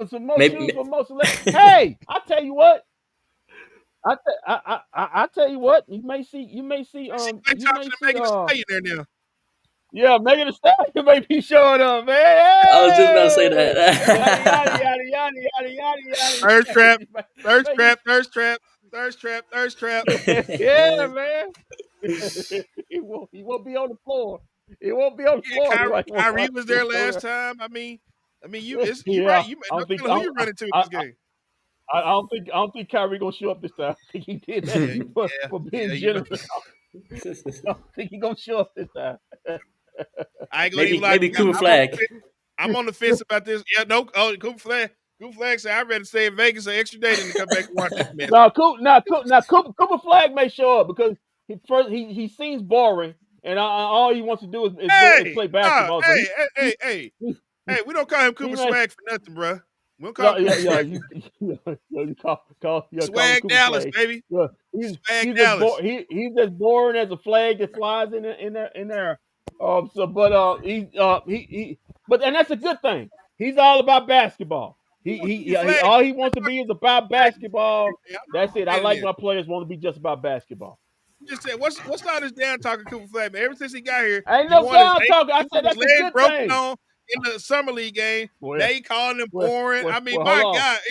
some more shoes Maybe, for most. Hey, I tell you what. I tell you what. I see Clay Thompson and Megan Thee Stallion there now. yeah, Megan Thee Stallion may be showing up, man. I was just about to say Hey, yada yada that. yada yada yada yada yada. Thirst trap, thirst Megan, trap, thirst trap, thirst trap, thirst trap. yeah, man. He won't be on the floor. He won't be on the Yeah, floor Kyrie, like he won't Kyrie watch was this there last over time. I mean, you right. Yeah, You I no don't think telling who you're running to in this game. I don't think Kyrie gonna show up this time. I think he did that Yeah, yeah, for being yeah. You generous. right. I don't think he gonna show up this time. I ain't gonna even maybe lie to maybe you. Cooper Flag. I'm on the fence about this. Yeah, no. Oh, Cooper Flag. Cooper Flag said I'd rather stay in Vegas an extra day than to come back and watch this mess. Cooper Flag may show up because he seems boring, and all he wants to do is Hey, play basketball. So he, hey. We don't call him he Cooper may Swag for nothing, bro. We don't call him yeah, Cooper yeah. Swag. You call him Swag Cooper Dallas, Flag. baby. Yeah, Swag Dallas. he's as boring as a flag that flies in there. But and that's a good thing. He's all about basketball. Cooper Flag. All he wants to be is about basketball. I'm That's it. I saying like this. my players want to be just about basketball. Just said, what's all this down talking Cooper Flag, man? Ever since he got here, Ain't he no won his down talking. I said his that's a leg good broken thing. on in the summer league game. Well, Now you calling him boring. I mean, hold my on, God, is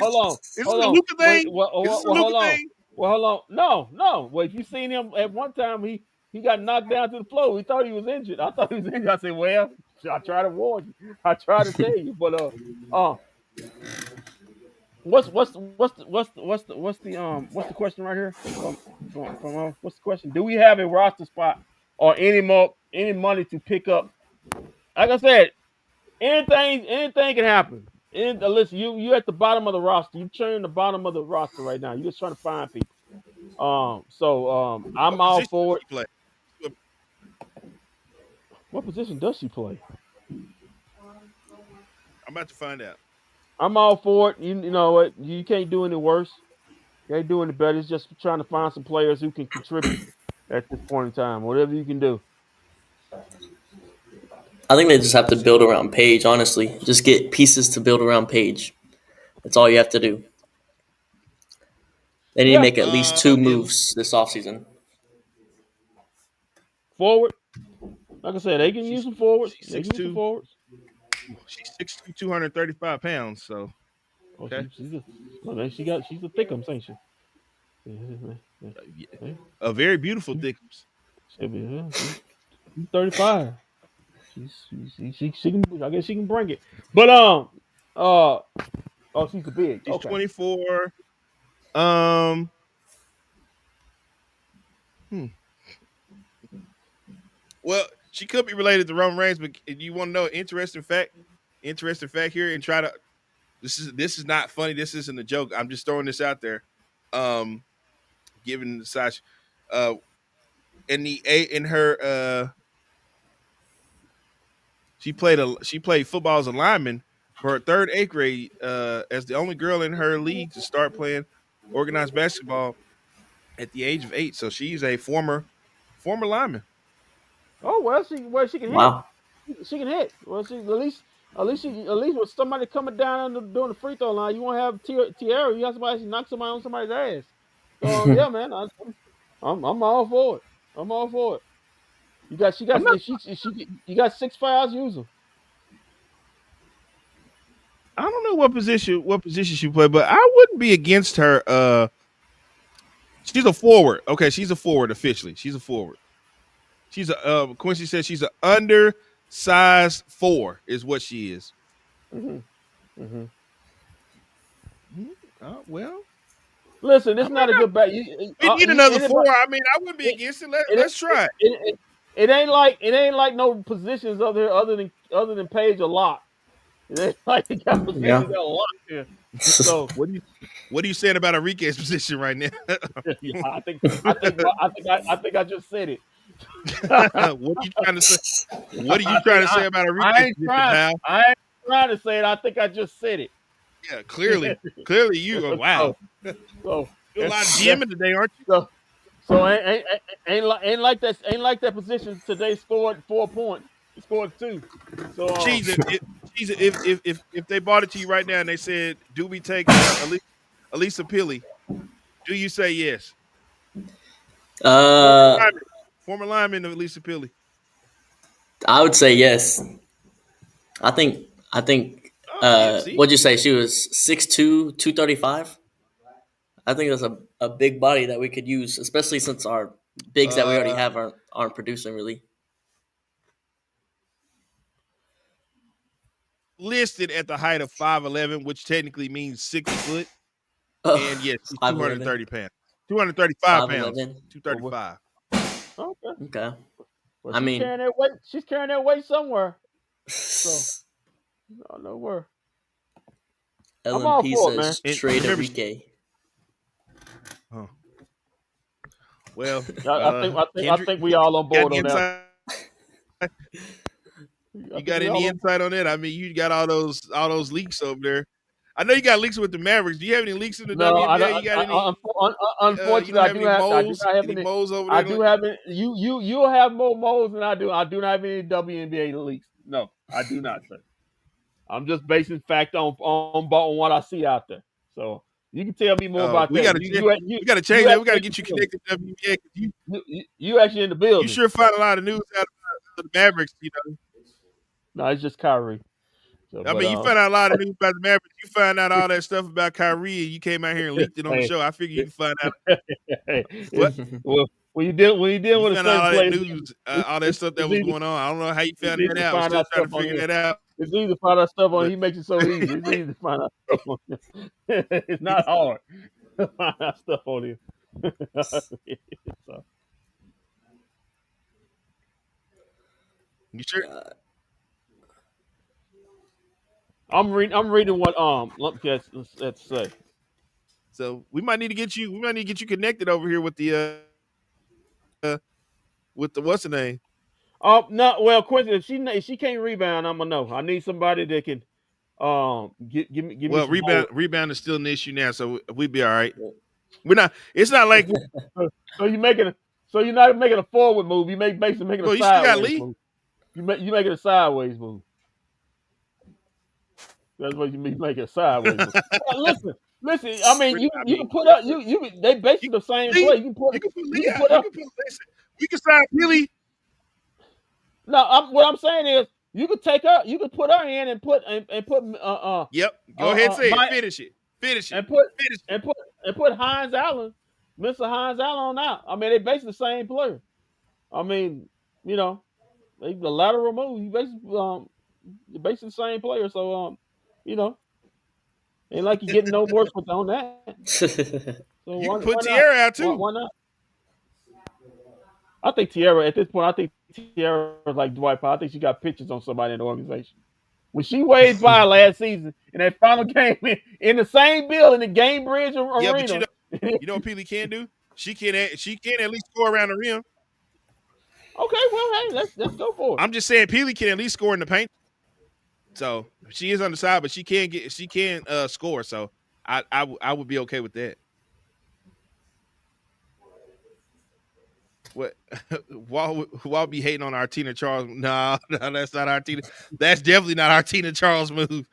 this hold a on. Luca thing? Is this a Luca Hold on. thing? Well, hold on. No. Well, if you seen him at one time, he got knocked down to the floor. We thought he was injured. I thought he was injured. I said, well, I try to warn you. I try to tell you, but what's the question right here from what's the question? Do we have a roster spot or any money to pick up? Like I said, anything can happen. Listen, you at the bottom of the roster. You churning the bottom of the roster right now. You're just trying to find people. I'm What all position does for it. he play? What position does she play? I'm about to find out. I'm all for it. You know what? You can't do any worse. You ain't doing it better. It's just trying to find some players who can contribute at this point in time. Whatever you can do. I think they just have to build around Page. Honestly, just get pieces to build around Page. That's all you have to do. They need to Yeah. make at least 2 moves this offseason. Forward. Like I said, they can use some forwards. She's They can use some 6'2". forwards. She's 6'2", 235 pounds. So okay. She's a thickums, ain't she? A very beautiful thickums. She's 35. She can. I guess she can bring it. But she's a big. She's Okay. 24. Well, she could be related to Roman Reigns, but you want to know an interesting fact? Interesting fact here, and try to. This is not funny. This isn't a joke. I'm just throwing this out there. Given Sasha, in her she played football as a lineman for her 3rd, 8th grade as the only girl in her league to start playing organized basketball at the age of 8. So she's a former lineman. Oh well, she can Wow. hit. She can hit. Well, at least with somebody coming down and doing the free throw line, you won't have Tierra. You have somebody knock somebody on somebody's ass. So yeah, man, I'm all for it. I'm all for it. You got 6 fouls. Use them. I don't know what position she played, but I wouldn't be against her. She's a forward. Okay, she's a forward officially. She's a forward. She's a Quincy said she's an undersized 4 is what she is. Well, listen, it's not a good bet. We need another 4. I mean, I wouldn't be against it. Let's try it. It ain't like no positions other than Page a lot. It ain't like they got positions a lot here. So what are you saying about Arike's position right now? Yeah, I think I just said it. What are you trying to say? What are you trying to say about Arike's position, pal? I ain't trying to say it. I think I just said it. Yeah, clearly you. Wow. So you're a lot of GMing today, aren't you? So ain't like that position today scored 4 points. He scored 2. So if they bought it to you right now and they said, "Do we take Elisa Pili?" Do you say yes? Former lineman of Elisa Pili. I would say yes. I think. What'd you say? She was 6'2", 235. I think that's a big body that we could use, especially since our bigs that we already have aren't producing really. Listed at the height of 5'11", which technically means 6 foot. And yes, 230 pounds. 235 pounds. 235. Okay. Well, she's carrying that weight somewhere. So I don't know where. LMP says trade Arike. Huh. Well, I think we all on board on that. You got any insight on that? I mean, you got all those leaks over there. I know you got leaks with the Mavericks. Do you have any leaks in the WNBA? You got any? Unfortunately, I do not have any moles over there. I do have any. You'll have more moles than I do. I do not have any WNBA leaks. No, I do not, sir. I'm just basing fact on what I see out there. So you can tell me more about that. We got to change that. We got to get you connected to WNBA. You actually in the building. You sure find a lot of news out of the Mavericks, you know. No, it's just Kyrie. So, I mean, you find out a lot of news about the Mavericks. You find out all that stuff about Kyrie, and you came out here and leaked it on the show. I figure you can find out. What? Well, when you deal with a certain all place, that news, all that stuff that was going on. I don't know how you found that out. I'm still trying to figure that out. It's easy to find out stuff on. He makes it so easy. It's easy to find out stuff on him. It's not hard to find out stuff on him. So. You sure? I'm reading what let's say. So we might need to get you connected over here with the what's the name? No, well, Quincy, if she can't rebound, I'm gonna know. I need somebody that can Give me Well, some more. rebound is still an issue now, so we be all right. We're not. It's not like. So you're not making a forward move. You basically making a Well, you still got sideways Lee. move. You making a sideways move. That's what you mean, making a sideways move. Listen. I mean, you can put up they basically the same play. You can put Lee out. put up. Listen, we can sign Billy. No, what I'm saying is you could take her, you could put her in and put Yep. Go ahead, say it. Finish it. And put Hines Allen, Mr. Hines Allen on out. I mean, they basically the same player. I mean, you know, the lateral move. You basically the same player. So you know, ain't like you getting no worse with on that. So you can put Tierra out too. Why not? I think Tierra at this point. I think Tierra is like Dwight Powell. I think she got pictures on somebody in the organization. When she waved by last season in that final game in the same building, the Gamebridge Arena. Yeah, but you know what Peely can do? She can at least score around the rim. Okay, well, hey, let's go for it. I'm just saying Peely can at least score in the paint. So she is on the side, but she can score. So I would be okay with that. What? Why be hating on our Tina Charles? No, that's not our Tina. That's definitely not our Tina Charles move.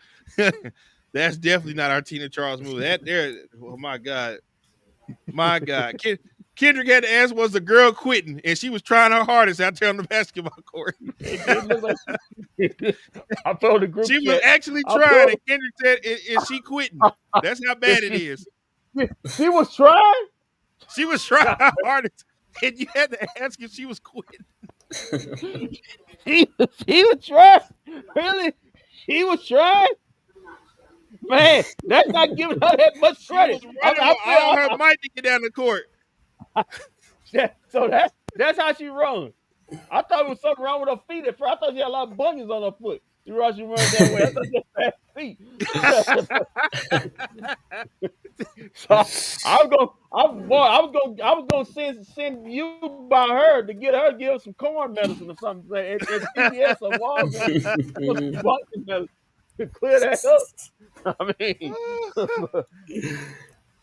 That's definitely not our Tina Charles move. That there. Oh my God. Kendrick had to ask, was the girl quitting, and she was trying her hardest out there on the basketball court. I told the group she was actually trying, and Kendrick said, "Is she quitting?" That's how bad it is. She was trying. She was trying her hardest. And you had to ask if she was quitting. She was trying. Really? She was trying? Man, that's not giving her that much credit. She was running all her might to get down the court. So that's how she runs. I thought there was something wrong with her feet at first. I thought she had a lot of bunions on her foot. She runs that way. I thought she had bad feet. So I was gonna send you by her to give her some corn medicine or something at CVS or Walgreens to clear that up. I mean,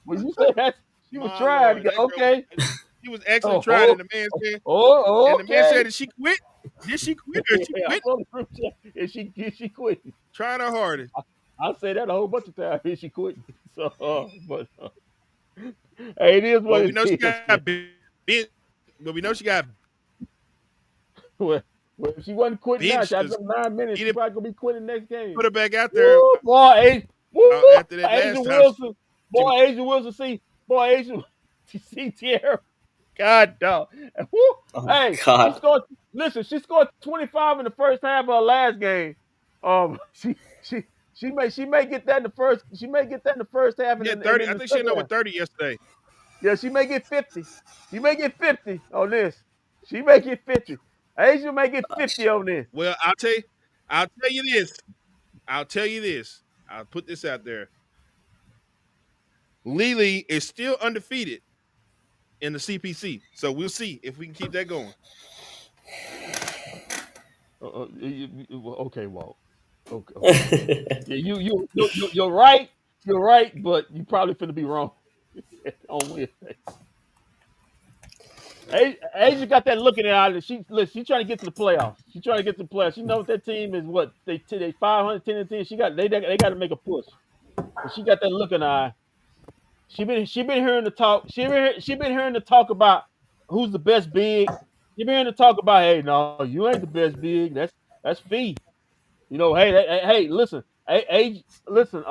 when you said that she was trying to get okay. She was actually trying, and the man said, and the man said, did she quit? Did she quit or she quit? Did she quit? Trying her hardest. I say that a whole bunch of times. Did she quit? So, but hey, it is what we know she got bit, but we know she got. Well, if she wasn't quitting now, she had 9 minutes. She's probably gonna be quitting next game. Put her back out there. Woo, boy, after that Asia Wilson. Boy, Asia Wilson. See Tierra. God, dog. Hey, God. She scored 25 in the first half of her last game. She may get that in the first. She may get that in the first half. Yeah, 30. I think she ended up with 30 yesterday. Yeah, she may get 50. She may get 50 on this. She may get 50. Asia may get 50 on this. Well, I'll tell you this. I'll put this out there. Lily is still undefeated in the CPC, so we'll see if we can keep that going. Okay, Walt. Okay. Yeah, you're right. You're right, but you probably finna be wrong on Wednesday. Asia got that looking at her. She's trying to get to the playoffs. She's trying to get to the playoffs. She knows that team is what they 510. They got to make a push. But she got that look in her eye. She been hearing the talk. She been hearing the talk about who's the best big. She been hearing the talk about, hey, no, you ain't the best big. That's Fee. You know, hey, listen, listen,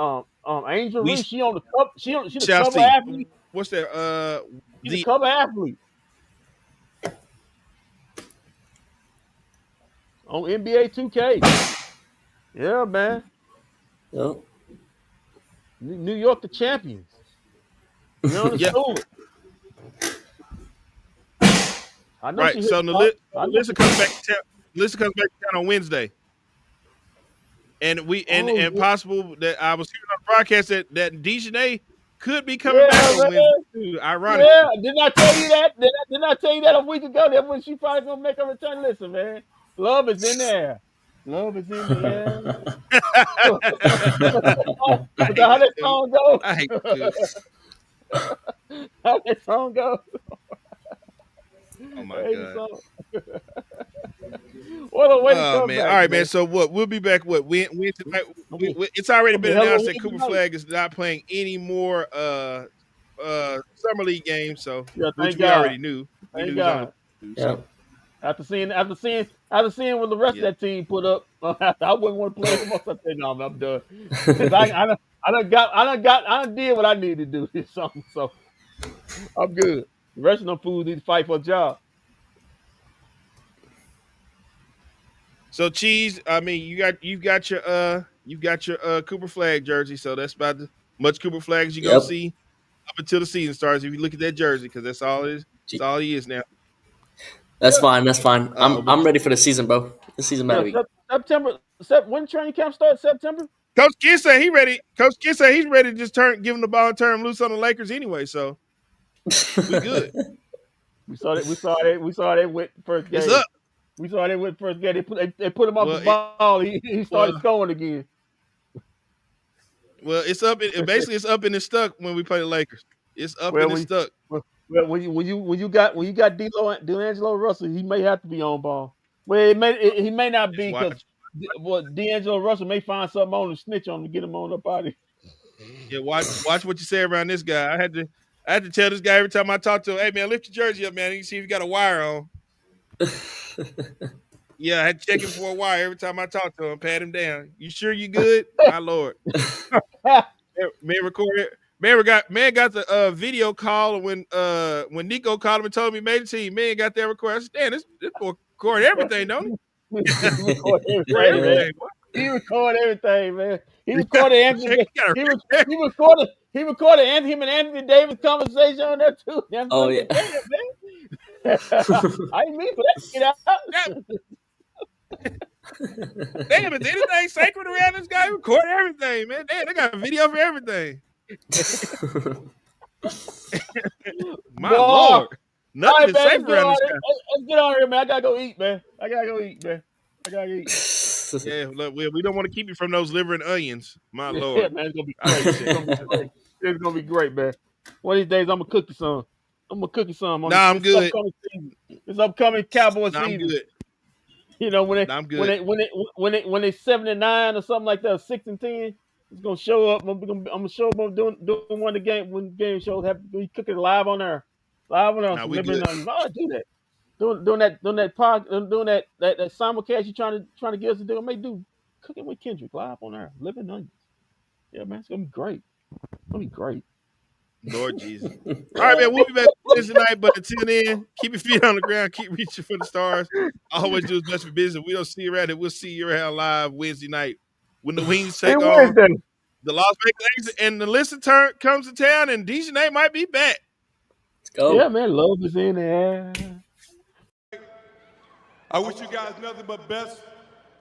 Angel Reese, she on the cover. She the cover athlete. What's that? She's the cover athlete on NBA 2K. Yeah, man. Yep. New York, the champions. You know the school. I know. Right. So Melissa comes back to town on Wednesday. And possible that I was hearing on the broadcast that Dejanay could be coming back on Wednesday. Ironic. Yeah, didn't I tell you that? Didn't I tell you that a week ago? That when she probably gonna make a return. Listen, man, love is in there. Love is in the air. I hate How that that dude. song go? I hate that dude. How that song go? Oh I my hate the god. song. What a way to Oh come man. All back, right, man. man. So what? We'll be back. What? When tonight? Gonna be, It's already gonna be a been hell of a announced that win Cooper tonight. Flag is not playing any more summer league games. So, Yeah, which thank we God. already knew. We knew Thank he was only God. two. So Yep. After seeing what the rest yeah. of that team put up, I wouldn't want to play them. I said, no, I'm done. Because I done did what I needed to do this summer, so I'm good. The rest of them fools need to fight for a job. So Cheese, I mean, you've got your Cooper Flag jersey. So that's about as much Cooper Flag as you're gonna Yep. see up until the season starts. If you look at that jersey, because that's all it is. That's all he is now. That's fine. That's fine. But I'm ready for the season, bro. The season better be. September. When training camp starts? September. Coach Kidd said he ready. Coach Kidd said he's ready to just give him the ball and turn him loose on the Lakers anyway. So we good. We saw that with first It's game. up. We saw that with first game. They put him off Well, the ball. He started scoring again. Well, it's up. Basically, it's up and it's stuck when we play the Lakers. It's up and it's stuck. When you got D'Angelo Russell, he may have to be on ball. Well, he may not be because D'Angelo Russell may find something on and snitch on him to get him on up out of here. Yeah, watch what you say around this guy. I had to tell this guy every time I talk to him, hey man, lift your jersey up, man. You can see if you got a wire on. Yeah, I had to check him for a wire every time I talk to him, pat him down. You sure you good? My lord. Man recorded. Man got the video call when Nico called him and told him he made the team. Man got that record. I said, damn, this boy record everything, don't he? He record everything, man. He record everything, man. He recorded Anthony. He recorded him and Anthony Davis conversation on there too. Oh yeah. I didn't mean for that to get out. Damn, is anything sacred around this guy? Record everything, man. Damn, they got a video for everything. My lord. Nothing is safe around this guy. Let's get on here, man. I gotta go eat, man. I gotta eat. Yeah, look, we don't want to keep you from those liver and onions. My lord. Yeah, man, it's gonna be great. It's gonna be great, man. One of these days, I'm gonna cook you some. I'm good. This upcoming Cowboy season. I'm good. You know, when they 7-9 or something like that, 6-10, it's gonna show up. I'm gonna show up doing one of the game when game shows have we cook it live on there. Nah, we good. I do that. Doing that simulcast you trying to get us to do. I may do cooking with Kendrick live on there. Living onions. Yeah, man, it's gonna be great. It's gonna be great. Lord Jesus. All right, man. We'll be back Wednesday night, but until then, keep your feet on the ground, keep reaching for the stars. Always do what's best for business. We don't see you around it. We'll see you around live Wednesday night when the Wings take on the Las Vegas Aces and the listen turn comes to town and DJ might be back. Let's go. Yeah, man. Love is in the air. I wish you guys nothing but best.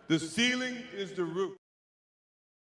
The ceiling is the roof.